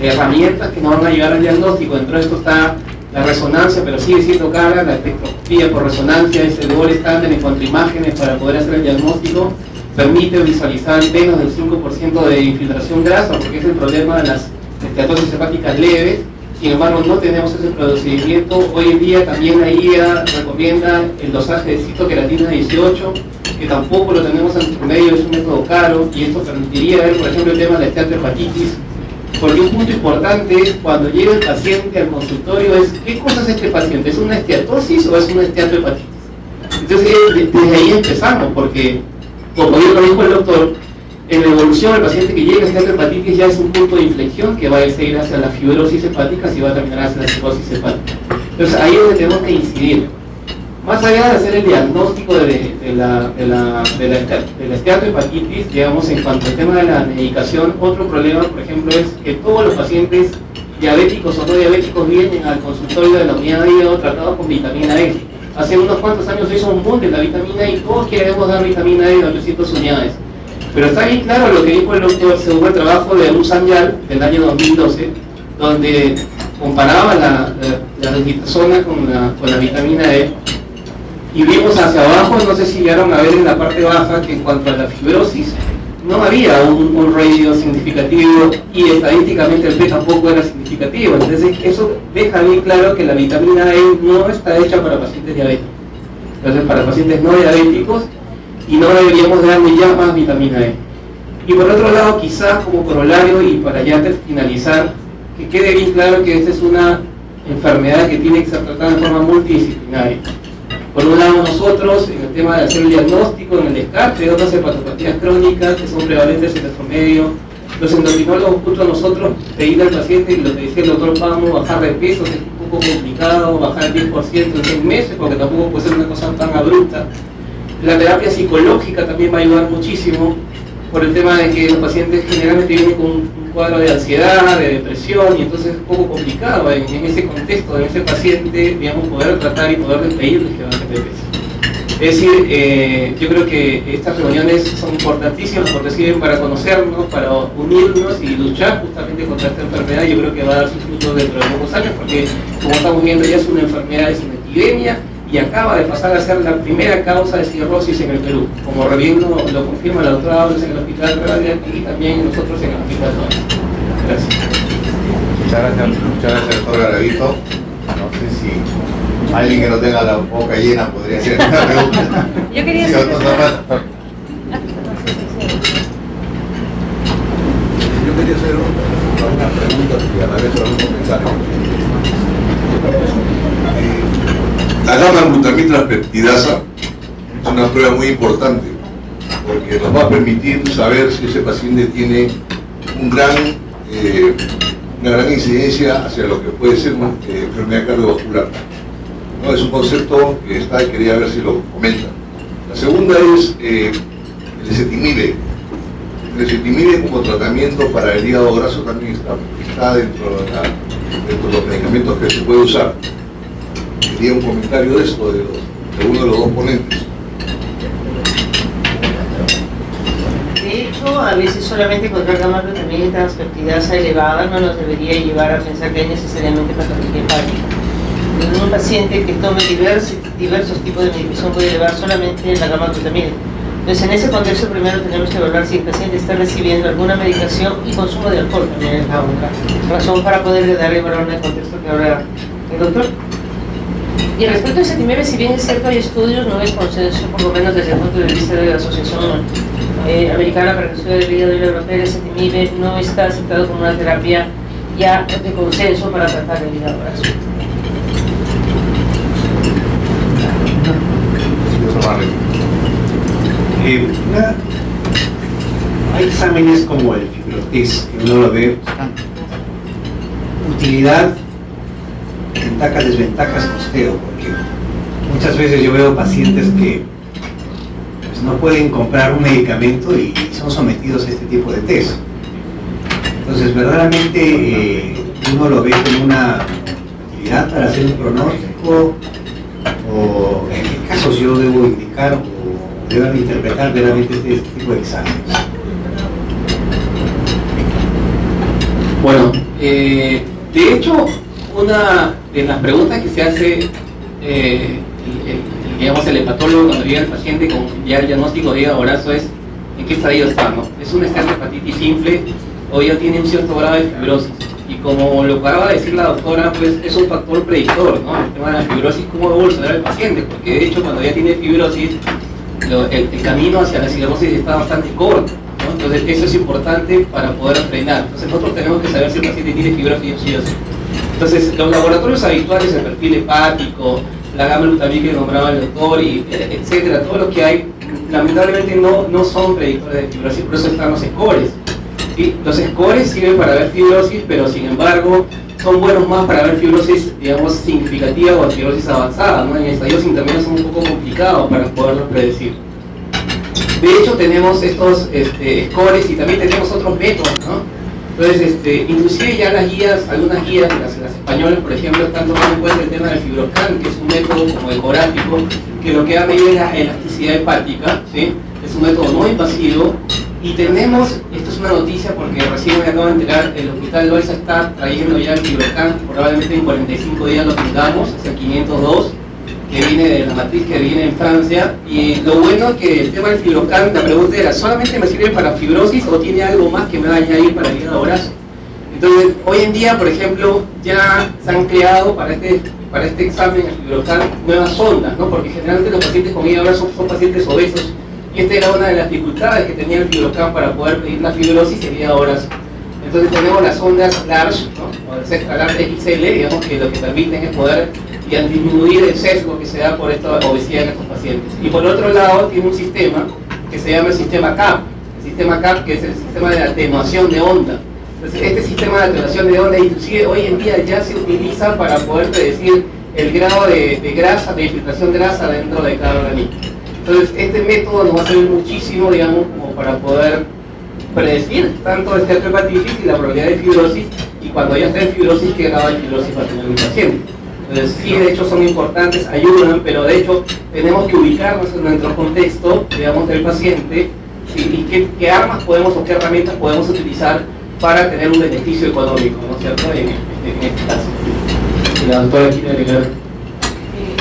herramientas que nos van a ayudar al diagnóstico. Dentro de esto está la resonancia, pero sigue siendo cara, la espectroscopía por resonancia es el gol estándar en cuanto a imágenes para poder hacer el diagnóstico. Permite visualizar menos del 5% de infiltración grasa, porque es el problema de las esteatosis hepáticas leves. Sin embargo, no tenemos ese procedimiento. Hoy en día también la guía recomienda el dosaje de citoqueratina 18, que tampoco lo tenemos en promedio, es un método caro, y esto permitiría ver, por ejemplo, el tema de la esteatohepatitis. Porque un punto importante es cuando llega el paciente al consultorio es ¿qué cosa es este paciente? ¿Es una esteatosis o es una esteatohepatitis? Entonces, desde ahí empezamos, porque como bien lo dijo el doctor, en la evolución el paciente que llega a esteatohepatitis ya es un punto de inflexión que va a seguir hacia la fibrosis hepática y va a terminar hacia la cirrosis hepática. Entonces ahí es donde tenemos que incidir. Más allá de hacer el diagnóstico de la esteatohepatitis, digamos, en cuanto al tema de la medicación, otro problema, por ejemplo, es que todos los pacientes diabéticos o no diabéticos vienen al consultorio de la unidad de hígado tratados con vitamina E. Hace unos cuantos años se hizo un boom de la vitamina E y todos queremos dar vitamina E de 800 unidades. Pero está bien claro lo que dijo el doctor según el trabajo de Abu Sanyal del año 2012, donde comparaba la registrasona con la vitamina E, y vimos hacia abajo, no sé si llegaron a ver en la parte baja, que en cuanto a la fibrosis, no había un radio significativo y estadísticamente el P tampoco era significativo. Entonces eso deja bien claro que la vitamina E no está hecha para pacientes diabéticos. Entonces para pacientes no diabéticos, y no deberíamos darle ya más vitamina E. Y por otro lado, quizás como corolario y para ya finalizar, que quede bien claro que esta es una enfermedad que tiene que ser tratada de forma multidisciplinaria. Por un lado nosotros, en el tema de hacer el diagnóstico, en el descarte de otras hepatopatías crónicas que son prevalentes en nuestro medio, los endocrinólogos junto a nosotros pedir al paciente, y lo que decía el doctor Pamo, bajar de peso, que es un poco complicado, bajar el 10% en 6 meses, porque tampoco puede ser una cosa tan abrupta. La terapia psicológica también va a ayudar muchísimo, por el tema de que los pacientes generalmente vienen con un cuadro de ansiedad, de depresión, y entonces es un poco complicado en ese contexto, en ese paciente, digamos, poder tratar y poder despedirles que bajen de peso. Es decir, yo creo que estas reuniones son importantísimas porque sirven para conocernos, para unirnos y luchar justamente contra esta enfermedad. Yo creo que va a dar sus frutos dentro de pocos años, porque como estamos viendo ya es una enfermedad, es una epidemia, y acaba de pasar a ser la primera causa de cirrosis en el Perú, como bien lo confirma la doctora Ábalos en el Hospital Real y también nosotros en el Hospital Torres. Gracias. Muchas gracias, doctor Garavito. No sé si alguien que no tenga la boca llena podría hacer esta pregunta. Yo quería Sí, hacer doctor Zapata. Yo quería hacer algunas preguntas y a la vez algún comentario. La gamma-glutamina transeptidasa es una prueba muy importante porque nos va a permitir saber si ese paciente tiene una gran incidencia hacia lo que puede ser una enfermedad cardiovascular. ¿No? Es un concepto que está y quería ver si lo comentan. La segunda es el ezetimibe. El ezetimibe como tratamiento para el hígado graso también está dentro de los medicamentos que se puede usar. Quería un comentario de esto, de uno de los dos ponentes. De hecho, a veces solamente encontrar gamma-glutamina transeptidasa elevada no nos debería llevar a pensar que hay necesariamente patología hepática. En un paciente que tome diversos tipos de medicación puede elevar solamente la gamma-glutamina. Entonces, en ese contexto, primero tenemos que evaluar si el paciente está recibiendo alguna medicación y consumo de alcohol también es la única razón para poder darle valor en el contexto que habla el doctor. Y respecto a ezetimibe, si bien es cierto hay estudios, no es consenso, por lo menos desde el punto de vista de la Asociación Americana para el Estudio del Hígado y la Europea, el ezetimibe no está aceptado como una terapia ya de consenso para tratar el hígado graso. Hay exámenes como el FibroTest, que uno lo ve, utilidad, ventajas, desventajas, costeo, porque muchas veces yo veo pacientes que pues, no pueden comprar un medicamento y son sometidos a este tipo de test. Entonces, verdaderamente uno lo ve como una utilidad para hacer un pronóstico, o en qué casos yo debo indicar o debo interpretar verdaderamente este tipo de exámenes. Bueno, de hecho, una de las preguntas que se hace digamos, el hepatólogo cuando llega el paciente con ya el diagnóstico de hígado graso es ¿en qué estadio está? ¿No? ¿Es una esteatohepatitis simple o ya tiene un cierto grado de fibrosis? Y como lo acaba de decir la doctora, pues es un factor predictor, ¿no? El tema de la fibrosis, cómo va a evolucionar el paciente, porque de hecho cuando ya tiene fibrosis, el camino hacia la cirrosis está bastante corto, ¿no? Entonces eso es importante para poder frenar. Entonces nosotros tenemos que saber si el paciente tiene fibrosis o sí o sí. Entonces los laboratorios habituales, el perfil hepático, la gamma-glutamina que nombraba el doctor, y etcétera, todo lo que hay, lamentablemente no son predictores de fibrosis, por eso están los scores. ¿Sí? Los scores sirven para ver fibrosis, pero sin embargo son buenos más para ver fibrosis, digamos, significativa o fibrosis avanzada, ¿no? En estadios intermedios son un poco complicados para poderlos predecir. De hecho tenemos estos scores y también tenemos otros métodos, ¿no? Entonces, inclusive ya las guías, algunas guías, las españolas por ejemplo, están tomando en cuenta el tema del FibroScan, que es un método como ecográfico, que lo que va a medir es la elasticidad hepática, ¿sí? Es un método no invasivo. Y tenemos, esto es una noticia porque recién me acabo de enterar, el Hospital Loaiza está trayendo ya el FibroScan, probablemente en 45 días lo tengamos, es el 502, que viene de la matriz que viene en Francia, y lo bueno es que el tema del Fibrocan, la pregunta era, ¿solamente me sirve para fibrosis o tiene algo más que me va a añadir para el hígado graso? Entonces, hoy en día, por ejemplo, ya se han creado para este examen, el Fibrocan, nuevas sondas, ¿no? Porque generalmente los pacientes con hígado graso son pacientes obesos, y esta era una de las dificultades que tenía el Fibrocan para poder pedir la fibrosis y el hígado graso. Entonces tenemos las ondas large, ¿no? O el extra large XL, digamos, que lo que permiten es poder disminuir el sesgo que se da por esta obesidad en estos pacientes. Y por otro lado, tiene un sistema que se llama el sistema CAP, que es el sistema de atenuación de onda. Entonces, este sistema de atenuación de onda, inclusive hoy en día ya se utiliza para poder predecir el grado de grasa, de infiltración grasa dentro de cada organismo. Entonces, este método nos va a servir muchísimo, digamos, como para poder predecir tanto esteatohepatitis y la probabilidad de fibrosis, y cuando ya está en fibrosis, qué grado de fibrosis va a tener el paciente. Entonces, sí, de hecho son importantes, ayudan, pero de hecho tenemos que ubicarnos en nuestro contexto, digamos, del paciente, ¿sí? Y qué armas podemos o qué herramientas podemos utilizar para tener un beneficio económico, ¿no es cierto?, en este caso. Y la doctora quiere agregar.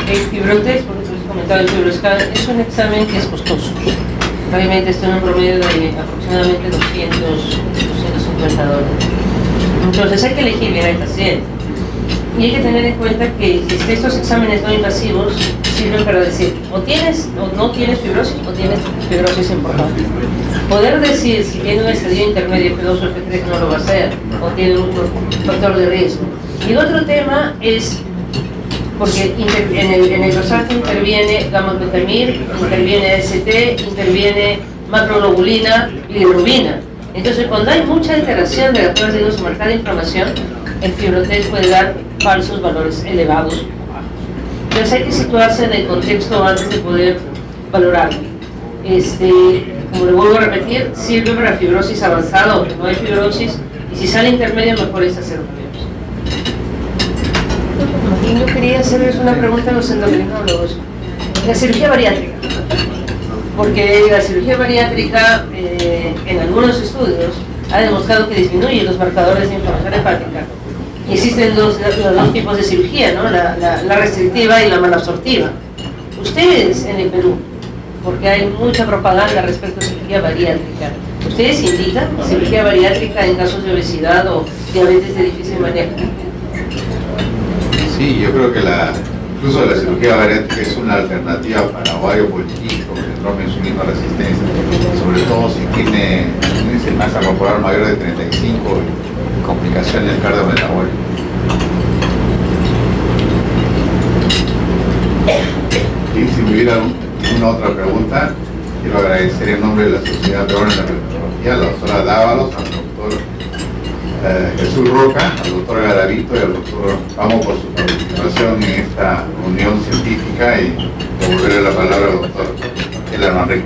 El fibrotest, porque tú has comentado el fibroscan, es un examen que es costoso. Realmente está en un promedio de aproximadamente $250. Entonces hay que elegir bien al paciente. Y hay que tener en cuenta que estos exámenes no invasivos sirven para decir o tienes o no tienes fibrosis o tienes fibrosis importante. Poder decir si tiene un estadio intermedio F2 o F3 no lo va a hacer, o tiene un factor de riesgo. Y el otro tema es porque en el rosaje interviene gamma-glutamil, interviene ST, interviene macroglobulina y bilirrubina. Entonces, cuando hay mucha alteración de las pruebas de diagnóstico marcada de inflamación, el fibrotest puede dar falsos valores elevados o bajos. Entonces, hay que situarse en el contexto antes de poder valorarlo. Como le vuelvo a repetir, sirve para fibrosis avanzada o que no hay fibrosis, y si sale intermedio, mejor es hacer un biopsia. Y yo quería hacerles una pregunta a los endocrinólogos. La cirugía bariátrica. Porque la cirugía bariátrica, en algunos estudios, ha demostrado que disminuye los marcadores de inflamación hepática. Y existen los dos tipos de cirugía, ¿no? La restrictiva y la malabsortiva. Ustedes en el Perú, porque hay mucha propaganda respecto a cirugía bariátrica, ¿ustedes indican cirugía bariátrica en casos de obesidad o diabetes de difícil manejo? Sí, yo creo que incluso la cirugía bariátrica es una alternativa para ovario poliquístico, síndrome de insulino resistencia, sobre todo si tiene un índice de masa corporal mayor de 35 y complicaciones cardiometabólicas. Y si hubiera una otra pregunta, quiero agradecer en nombre de la Sociedad Peruana de Endocrinología a la doctora Dávalos, al doctor Jesús Roca, al doctor Garavito y al doctor Vamos por su participación en esta unión científica, y devolverle la palabra al doctor Elan Manrique.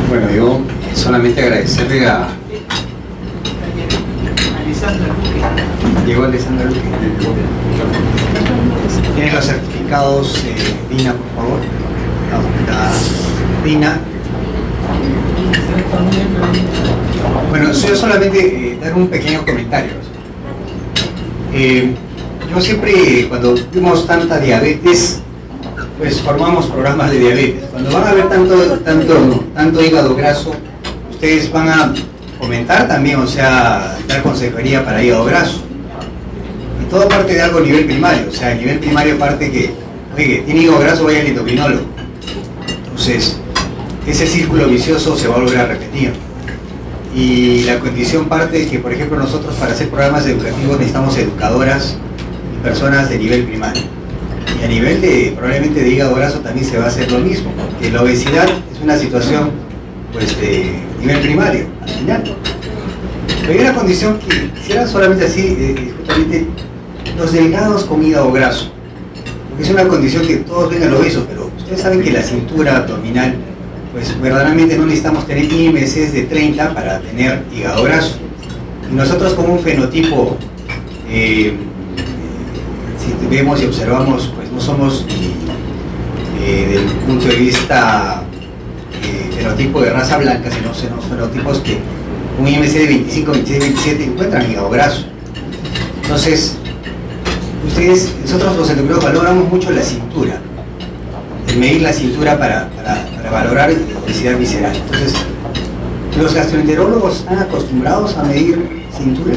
Bueno, yo solamente agradecerle a Alessandra Luque. Llegó Alessandra Luque. Tiene los certificados DINA, por favor. La DINA. Bueno, yo solamente dar un pequeño comentario. Yo siempre, cuando vimos tanta diabetes, pues formamos programas de diabetes. Cuando van a ver tanto hígado graso, ustedes van a comentar también, o sea, dar consejería para hígado graso. Y todo parte de algo a nivel primario, o sea, a nivel primario parte que, oye, tiene hígado graso, vaya al endocrinólogo. Entonces, ese círculo vicioso se va a volver a repetir. Y la condición parte de que, por ejemplo, nosotros para hacer programas educativos necesitamos educadoras y personas de nivel primario. Y a nivel de, probablemente de hígado graso también se va a hacer lo mismo, porque la obesidad es una situación, pues, de nivel primario, al final. Pero hay una condición que, si era solamente así, justamente los delgados con hígado graso, porque es una condición que todos ven al obeso, pero ustedes saben que la cintura abdominal, pues verdaderamente no necesitamos tener IMCs de 30 para tener hígado graso. Y nosotros como un fenotipo, si vemos y observamos, pues no somos del punto de vista fenotipo de raza blanca, sino somos fenotipos que un IMC de 25, 26, 27 encuentran hígado graso. Entonces, nosotros los endocrinologos valoramos mucho la cintura, el medir la cintura para valorar obesidad visceral. Entonces, ¿los gastroenterólogos están acostumbrados a medir cintura?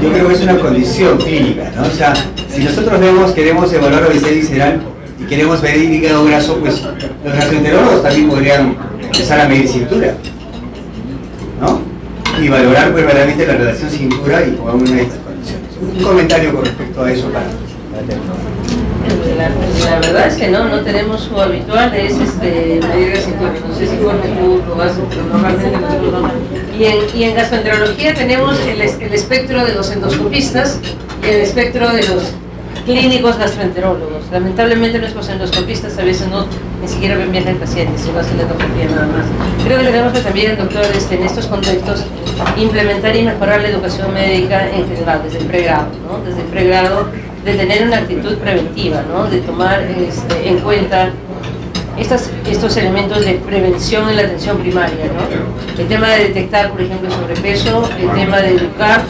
Yo creo que es una condición clínica, ¿no? O sea, si nosotros queremos evaluar obesidad visceral y queremos medir hígado graso, pues los gastroenterólogos también podrían empezar a medir cintura, ¿no? Y valorar pues realmente la relación cintura y poner una de estas condiciones. Un comentario con respecto a eso para terminar. La verdad es que no tenemos lo habitual es medir la cintura. No sé si Jorge tú lo haces, pero normalmente nosotros no. Y en gastroenterología tenemos el espectro de los endoscopistas y el espectro de los clínicos gastroenterólogos. Lamentablemente nuestros endoscopistas a veces ni siquiera ven bien al paciente, sino hacen la endoscopía nada más. Creo que tenemos que también, doctor, en estos contextos, implementar y mejorar la educación médica en general, desde el pregrado, ¿no? Desde el pregrado, de tener una actitud preventiva, ¿no? De tomar en cuenta estos elementos de prevención en la atención primaria, ¿no? El tema de detectar, por ejemplo, el sobrepeso, el tema de educar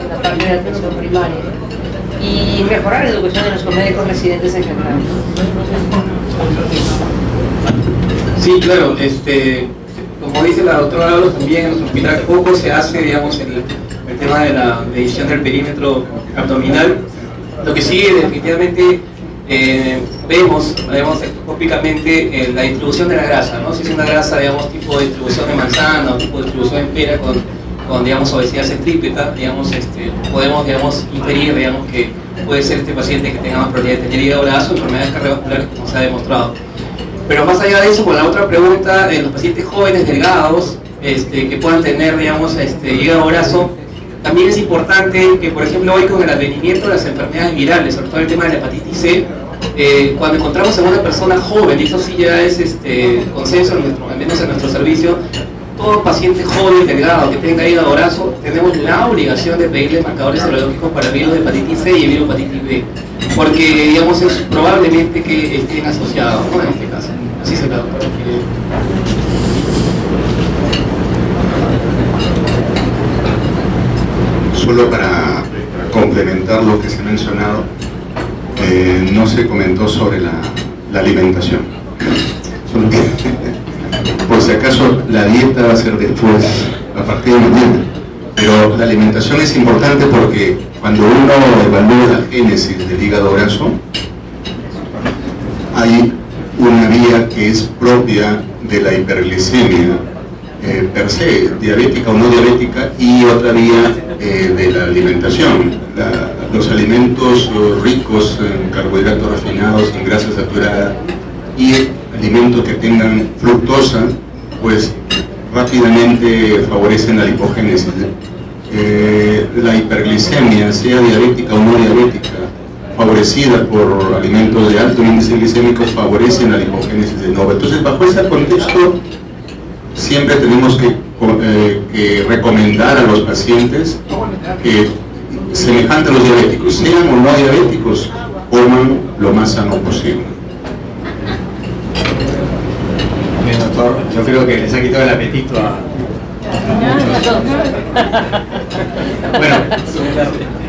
en la parte de atención primaria y mejorar la educación de los médicos residentes en general. Sí, claro, como dice la doctora Ábalos, también en nuestro hospital poco se hace, digamos, el tema de la medición del perímetro abdominal. Lo que sí, definitivamente, vemos endoscópicamente la distribución de la grasa, ¿no? Si es una grasa, digamos, tipo de distribución de manzana o tipo de distribución en pera con digamos, obesidad centrípeta, digamos, podemos, digamos, inferir, digamos, que puede ser este paciente que tenga más probabilidad de tener hígado graso, enfermedades cardiovasculares, como se ha demostrado. Pero más allá de eso, con la otra pregunta, los pacientes jóvenes delgados, que puedan tener, digamos, hígado graso, también es importante que, por ejemplo, hoy con el advenimiento de las enfermedades virales, sobre todo el tema de la hepatitis C, cuando encontramos a una persona joven, y eso sí ya es consenso, al menos en nuestro servicio, todo paciente joven, delgado, que tenga hígado graso, tenemos la obligación de pedirle marcadores serológicos para el virus de hepatitis C y el virus de hepatitis B, porque, digamos, es probablemente que estén asociados, ¿no? En este caso. Así se da. Solo para complementar lo que se ha mencionado, no se comentó sobre la alimentación. Solo que, por si acaso, la dieta va a ser después, a partir de mañana. Pero la alimentación es importante porque cuando uno evalúa la génesis del hígado graso, hay una vía que es propia de la hiperglicemia per se, diabética o no diabética, y otra vía de la alimentación. Los alimentos ricos en carbohidratos refinados, en grasa saturada y alimentos que tengan fructosa, pues rápidamente favorecen la lipogénesis. La hiperglicemia, sea diabética o no diabética, favorecida por alimentos de alto índice glicémico, favorecen la lipogénesis de nuevo. Entonces, bajo ese contexto, siempre tenemos que recomendar a los pacientes que, semejante a los diabéticos, sean o no diabéticos, coman lo más sano posible. Bien, doctor, yo creo que les ha quitado el apetito a muchos. Bueno,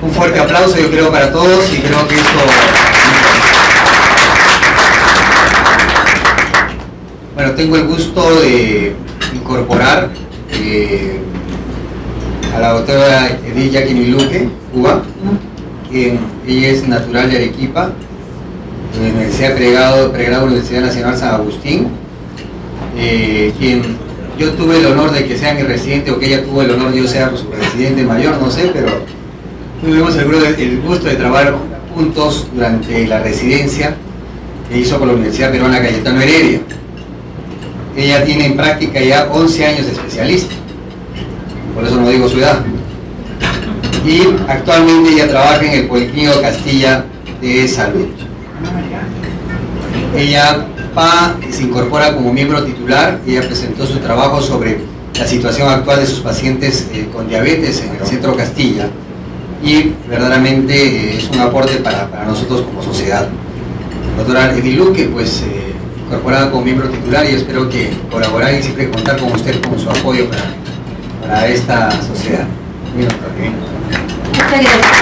un fuerte aplauso yo creo para todos y creo que eso... Bueno, tengo el gusto de incorporar a la doctora Edith Jacqueline Luque, Cuba, quien ella es natural de Arequipa, de la Universidad de Pregrado de la Universidad Nacional San Agustín, quien yo tuve el honor de que sea mi residente, o que ella tuvo el honor de yo sea su residente mayor, no sé, pero tuvimos el gusto de trabajar juntos durante la residencia que hizo con la Universidad Peruana Cayetano Heredia. Ella tiene en práctica ya 11 años de especialista, por eso no digo su edad, y actualmente ella trabaja en el Policlínico Castilla de Salud. Ella se incorpora como miembro titular. Ella presentó su trabajo sobre la situación actual de sus pacientes con diabetes en el Centro Castilla, y verdaderamente es un aporte para nosotros como sociedad. Doctora Edith Luque, pues incorporada como miembro titular, y espero que colaborar y siempre contar con usted, con su apoyo para esta sociedad. Bien, doctor. Muchas gracias.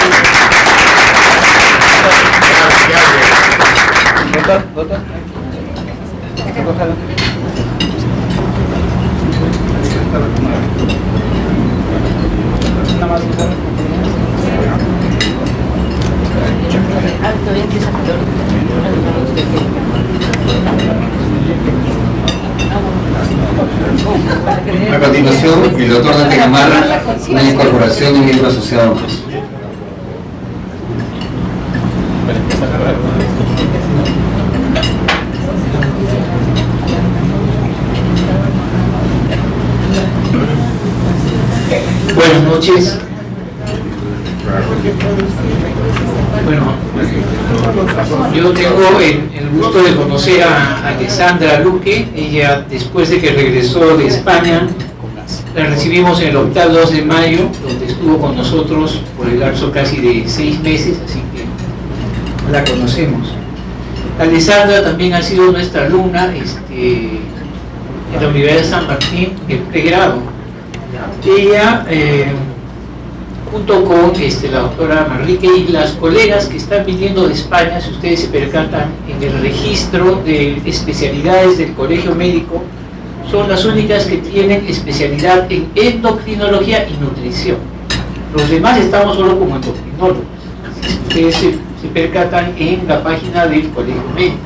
A continuación, el doctor Dante Gamarra, una incorporación de un miembro asociado más. Buenas noches. Bueno, yo tengo el gusto de conocer a Alessandra Luque. Ella, después de que regresó de España, la recibimos en el Hospital 2 de Mayo, donde estuvo con nosotros por el lapso casi de 6 meses, así que la conocemos. Alessandra también ha sido nuestra alumna en la Universidad de San Martín, en pregrado. Ella, junto con la doctora Manrique y las colegas que están viniendo de España, si ustedes se percatan, en el registro de especialidades del Colegio Médico, son las únicas que tienen especialidad en endocrinología y nutrición. Los demás estamos solo como endocrinólogos. Si ustedes se percatan en la página del Colegio Médico.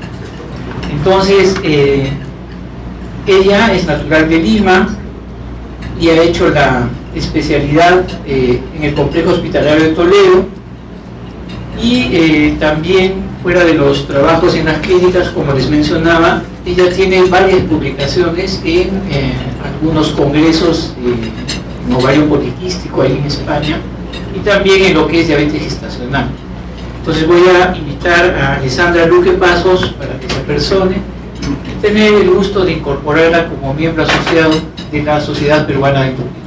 Entonces, ella es natural de Lima y ha hecho la especialidad en el Complejo Hospitalario de Toledo, y también fuera de los trabajos en las clínicas, como les mencionaba, ella tiene varias publicaciones en algunos congresos en ovario poliquístico ahí en España, y también en lo que es diabetes gestacional. Entonces voy a invitar a Alessandra Luque Pasos para que se apersone y tener el gusto de incorporarla como miembro asociado de la Sociedad Peruana de Endocrinología.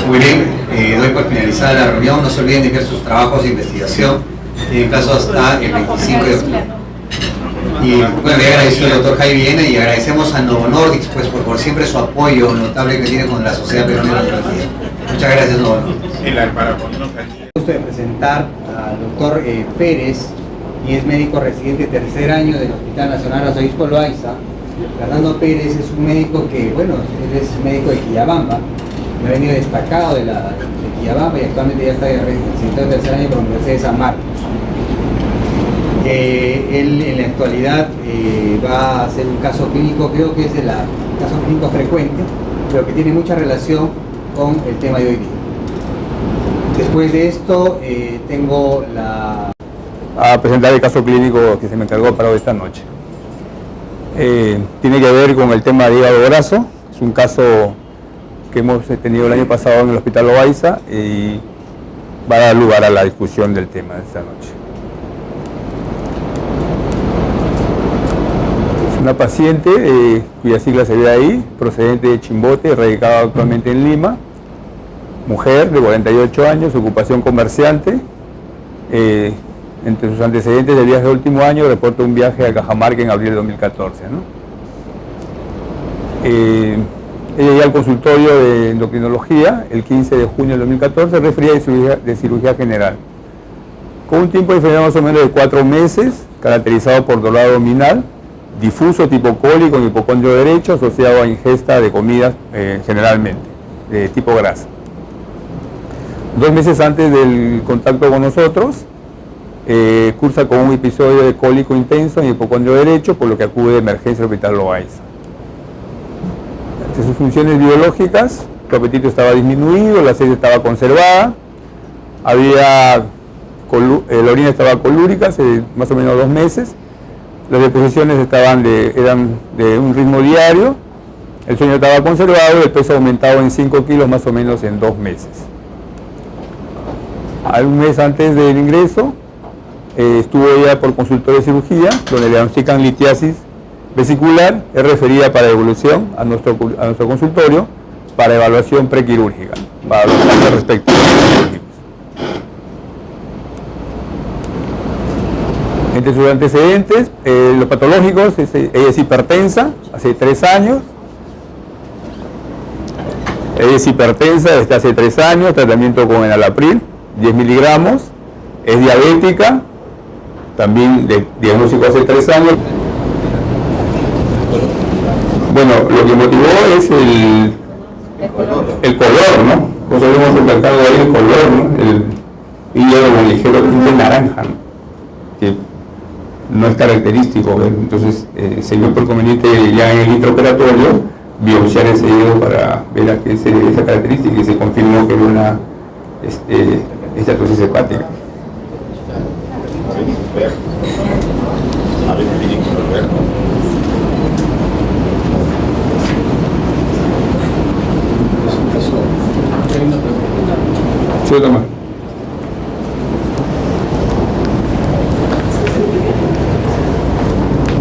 Muy bien, doy por finalizada la reunión. No se olviden de enviar sus trabajos de investigación. Tienen plazo hasta el 25 de octubre. Y bueno, le agradezco al doctor Jaime Villena y agradecemos a Novo Nordisk pues, por siempre su apoyo notable que tiene con la Sociedad Peruana de Endocrinología. Muchas gracias, Novo Nordisk. El gusto de presentar al doctor Pérez, y es médico residente tercer año del Hospital Nacional Arzobispo Loaiza. Fernando Pérez es un médico que, bueno, él es médico de Quillabamba, ha venido destacado de Quillabamba y actualmente ya está residente de tercer año por la Universidad de San Marcos. Él en la actualidad va a hacer un caso clínico, creo que es el caso clínico frecuente, pero que tiene mucha relación con el tema de hoy día. Después de esto tengo a presentar el caso clínico que se me encargó para esta noche. Tiene que ver con el tema de hígado graso. Es un caso que hemos tenido el año pasado en el Hospital Loaiza y va a dar lugar a la discusión del tema de esta noche. Es una paciente cuya sigla se ve ahí, procedente de Chimbote, radicada actualmente en Lima, mujer de 48 años, ocupación comerciante. Entre sus antecedentes de viaje de último año, reporta un viaje a Cajamarca en abril de 2014. Ella llega al consultorio de endocrinología el 15 de junio de 2014, referida de cirugía general, con un tiempo de enfermedad más o menos de 4 meses, caracterizado por dolor abdominal, difuso tipo cólico en hipocondrio derecho, asociado a ingesta de comidas generalmente, de tipo grasa. 2 meses antes del contacto con nosotros, cursa con un episodio de cólico intenso en hipocondrio derecho, por lo que acude de emergencia al Hospital Loaiza. Entre sus funciones biológicas, su apetito estaba disminuido, la sed estaba conservada, la orina estaba colúrica hace más o menos 2 meses, las deposiciones eran de un ritmo diario, el sueño estaba conservado y el peso aumentado en 5 kilos más o menos en 2 meses. Un mes antes del ingreso, estuvo ella por consultorio de cirugía, donde le diagnostican litiasis vesicular es referida para devolución a nuestro consultorio para evaluación prequirúrgica, para los casos respectivos quirúrgicos. Entre sus antecedentes, los patológicos, ella es hipertensa, hace 3 años. Ella es hipertensa desde hace 3 años, tratamiento con enalapril, 10 miligramos. Es diabética, también de diagnóstico hace 3 años. Bueno, lo que motivó es el color, ¿no? Nosotros hemos recalcado ahí el color, ¿no? El hígado con ligero tinte naranja, ¿no? Que no es característico, ¿ves? Entonces se vio por conveniente ya en el intraoperatorio biopsiar ese hígado para ver a qué es esa característica y se confirmó que era una estatosis hepática. Sí, toma.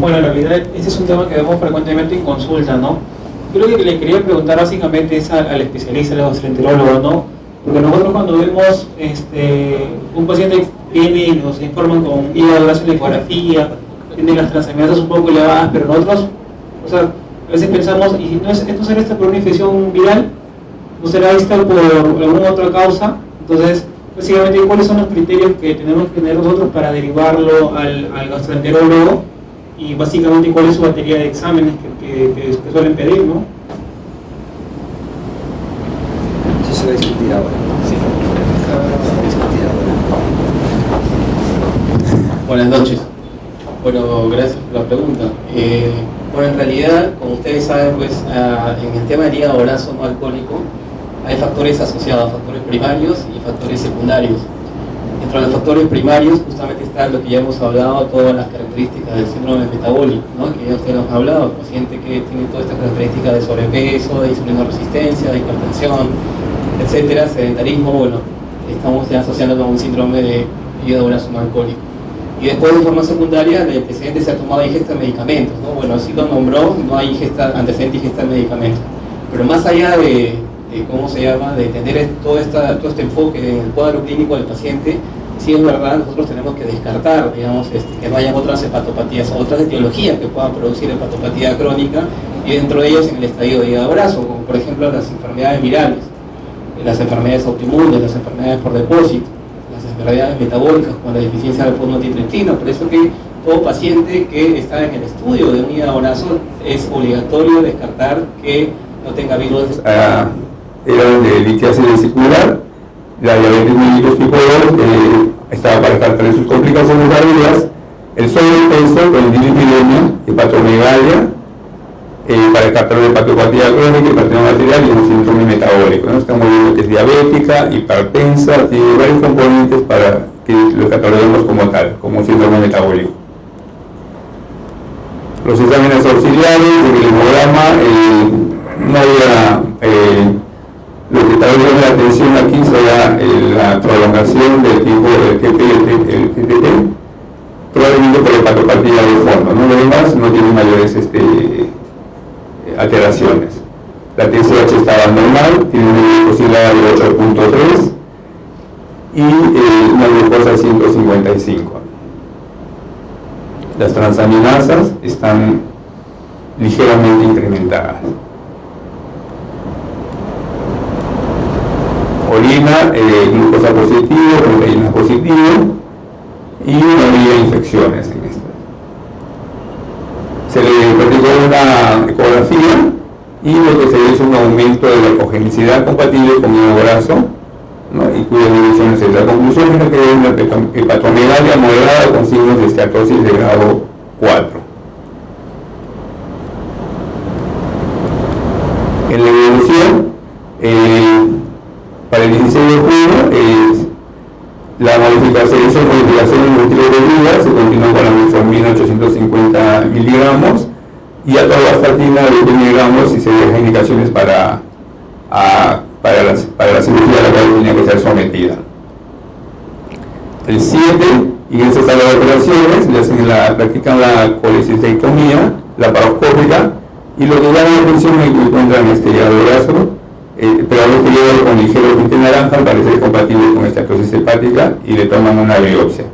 Bueno, en realidad este es un tema que vemos frecuentemente en consulta, ¿no? Yo lo que le quería preguntar básicamente es al especialista, al gastroenterólogo, ¿no? Porque nosotros cuando vemos un paciente viene y nos informan con hígado graso en la ecografía, tiene las transaminasas un poco elevadas, pero nosotros, o sea, a veces pensamos, ¿y esto será por una infección viral? ¿No será esta por alguna otra causa? Entonces, básicamente, ¿cuáles son los criterios que tenemos que tener nosotros para derivarlo al gastroenterólogo? Y básicamente, ¿cuál es su batería de exámenes que suelen pedir, no? Eso se va a discutir ahora. Sí. Buenas noches. Bueno, gracias por la pregunta. Bueno, en realidad, como ustedes saben, pues en el tema del hígado graso no alcohólico hay factores asociados, factores primarios y factores secundarios. Entre los factores primarios justamente está lo que ya hemos hablado, todas las características del síndrome metabólico, ¿no? Que ya ustedes nos han hablado, el paciente que tiene todas estas características de sobrepeso, de insulinoresistencia, de hipertensión, etcétera, sedentarismo, bueno, estamos ya asociándolo a un síndrome de hígado graso no alcohólico. Y después de forma secundaria, el antecedente se ha tomado ingesta de medicamentos, ¿no? Bueno, así lo nombró, no hay antecedente de ingesta de medicamentos. Pero más allá de ¿cómo se llama?, de tener todo este enfoque en el cuadro clínico del paciente, sí es verdad, nosotros tenemos que descartar, digamos, que no haya otras hepatopatías o otras etiologías que puedan producir hepatopatía crónica, y dentro de ellos en el estadio de hígado graso, como por ejemplo las enfermedades virales, las enfermedades autoinmunes, las enfermedades por depósito, las enfermedades metabólicas como la deficiencia de alfa-1-antitrypsina. Por eso que todo paciente que está en el estudio de un hígado graso es obligatorio descartar que no tenga virus. Era de litiasis vesicular, la diabetes mellitus tipo 2, estaba para descartar sus complicaciones varias, el sobrepeso con dislipidemia, hepatomegalia, para descartar la hepatopatía crónica, hipertensión arterial y un síndrome metabólico, ¿no? Estamos viendo que es diabética, hipertensa, tiene varios componentes para que lo catalogemos como tal, como síndrome metabólico. Los exámenes auxiliares, el hemograma, no había... Lo que está llamando la atención aquí será la prolongación del tiempo del TTT, probablemente por hepatopatía de fondo, ¿no? Lo demás no tiene mayores alteraciones. La TSH estaba normal, tiene una glucosilada de 8.3 y una glucosa de 155. Las transaminasas están ligeramente incrementadas. Orina, glucosa positivo, proteína positivo y no había infecciones en esto. Se le practicó una ecografía y lo que se ve es un aumento de la ecogenicidad compatible con hígado graso, ¿no? Y cuya dirección es la conclusión es que es una hepatomegalia moderada con signos de esteatosis de grado 4. En la evolución, para el 16 de junio, la modificación en multileveridad se continuó con la metformina 850 miligramos y atorvastatina de 20 miligramos y se deja indicaciones para la cirugía a la cual tenía que ser sometida. El 7 ingresa a las operaciones, practican la colecistectomía laparoscópica, y lo que llama la atención es que encuentran este hígado graso, pero a veces hígado con ligero tinte naranja, al parecer compatible con esteatosis hepática, y le toman una biopsia.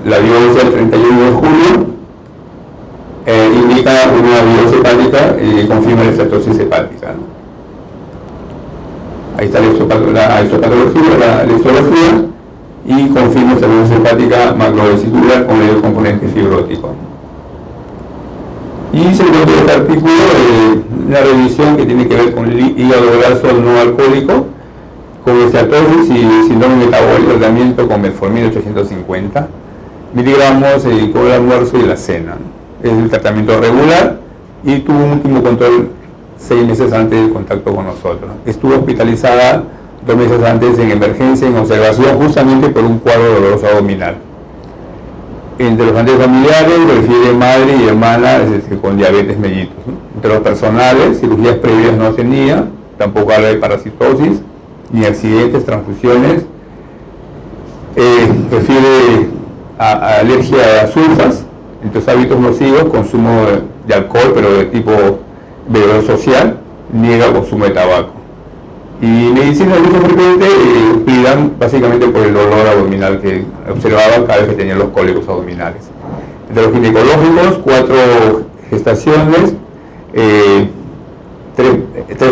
La biopsia del 31 de julio indica una biopsia hepática y confirma la esteatosis hepática, ¿no? Ahí está la histopatología, la histología, y confirma esteatosis hepática macrovesicular con el componente fibrótico. Y se encuentra este artículo una revisión que tiene que ver con el hígado graso no alcohólico, con esteatosis y síndrome metabólico, tratamiento con metformina 850 miligramos con el almuerzo y la cena. Es el tratamiento regular y tuvo un último control 6 meses antes del contacto con nosotros. Estuvo hospitalizada 2 meses antes en emergencia, en observación, justamente por un cuadro doloroso abdominal. Entre los antecedentes familiares refiere madre y hermana con diabetes mellitus, ¿no? Entre los personales, cirugías previas no tenía, tampoco habla de parasitosis, ni accidentes, transfusiones. Refiere a alergia a sulfas, entre los hábitos nocivos, consumo de alcohol, pero de tipo bebedor social, niega consumo de tabaco. Y medicina de uso frecuente, cuidan básicamente por el dolor abdominal que observaba cada vez que tenía los cólicos abdominales. De los ginecológicos, 4 gestaciones, 3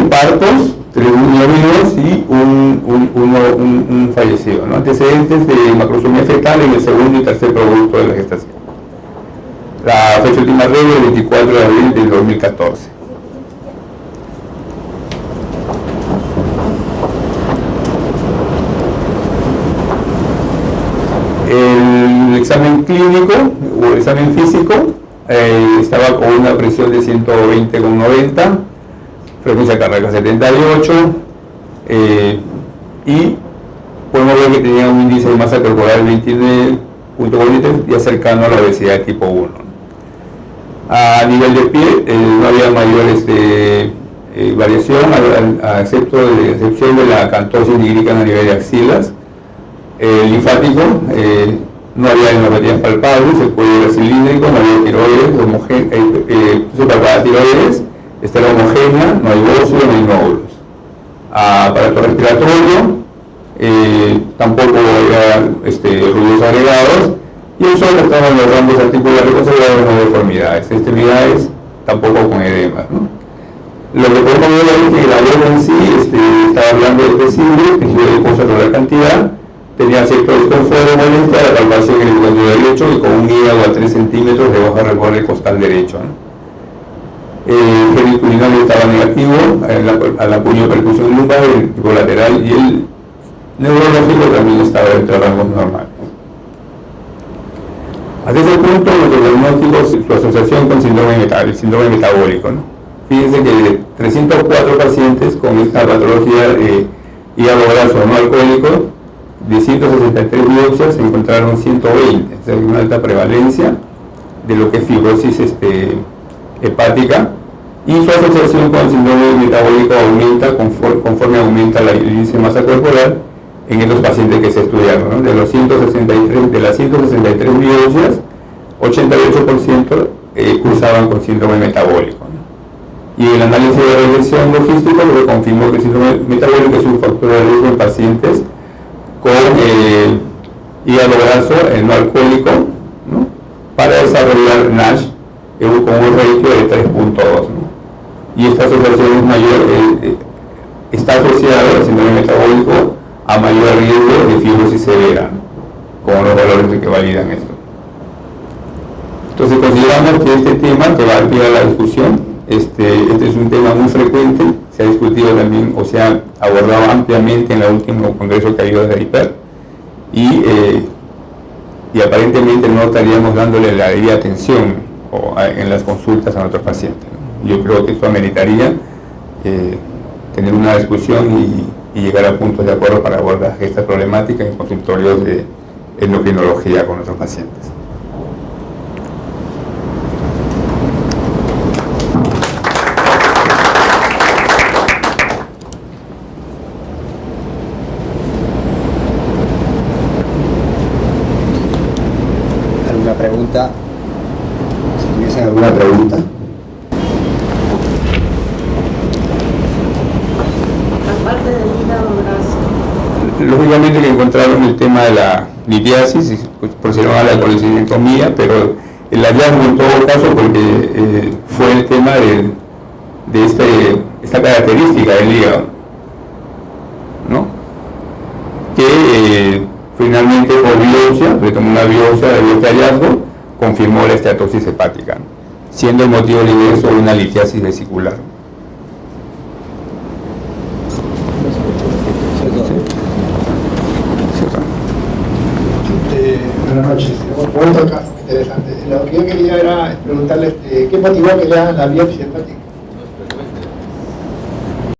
partos, 3 niños vivos y un fallecido, ¿no? Antecedentes de macrosomía fetal en el segundo y tercer producto de la gestación. La fecha última regla el 24 de abril del 2014. El examen clínico o el examen físico estaba con una presión de 120,90, frecuencia cardíaca 78, y podemos ver que tenía un índice de masa corporal 29,43 ya cercano a la obesidad tipo 1. A nivel de pie no había mayor variación, a excepción de la acantosis nigricana a nivel de axilas. Linfático, no había neuropatías palpables, el cuello era cilíndrico, no había tiroides, supraparatiroides, esta era homogénea, no hay bósforo, no hay nódulos. Aparato respiratorio, tampoco había ruidos agregados, y el suelo estaba en los rambos articulares conservados, no deformidades, extremidades tampoco con edemas, ¿no? Lo que podemos ver es que la boca en sí estaba hablando de flexible, tejido adiposo toda la cantidad, tenía cierto desconfort molestia, la palpación en el cuello derecho y con un hígado a 3 centímetros debajo del reborde costal derecho, ¿no? El gel urinario estaba negativo, al apoyo de percusión lumbar, el tipo lateral, y el neurológico también estaba dentro de rangos normales. Hasta ese punto, nuestros diagnósticos, su asociación con el síndrome metabólico, ¿no? Fíjense que de 304 pacientes con esta patología de hígado graso no alcohólico, de 163 biopsias se encontraron 120, o sea, una alta prevalencia de lo que es fibrosis hepática, y su asociación con el síndrome metabólico aumenta conforme aumenta el índice de masa corporal en estos pacientes que se estudiaron, ¿no? De las 163 biopsias, 88% cursaban con síndrome metabólico, ¿no? Y el análisis de regresión logística lo que confirmó que el síndrome metabólico es un factor de riesgo en pacientes con hígado graso no alcohólico, ¿no? Para desarrollar NASH con un ratio de 3.2, ¿no? Y esta asociación es mayor, está asociada al síndrome metabólico a mayor riesgo de fibrosis severa, ¿no? Con los valores que validan esto. Entonces consideramos que este tema que va a ampliar la discusión, este es un tema muy frecuente, se ha discutido también o se ha abordado ampliamente en el último congreso que ha habido de IPER, y aparentemente no estaríamos dándole la debida atención en las consultas a nuestros pacientes, ¿no? Yo creo que esto ameritaría tener una discusión y llegar a puntos de acuerdo para abordar esta problemática en consultorios de endocrinología con nuestros pacientes. ¿Alguna pregunta? Si tuviesen ¿Alguna pregunta? Aparte del hígado graso. Lógicamente que encontraron el tema de la litiasis y pues, procedieron a la colecitomía, pero el hallazgo en todo caso porque fue el tema de esta característica del hígado, ¿no? Que finalmente por biopsia, se tomó una biopsia de este hallazgo, confirmó la esteatosis hepática, ¿no? Siendo el motivo del ingreso una litiasis vesicular. Buenas noches. Vuelto al caso, interesante. Lo que yo quería era preguntarles qué motivó que le hagan la biopsia hepática.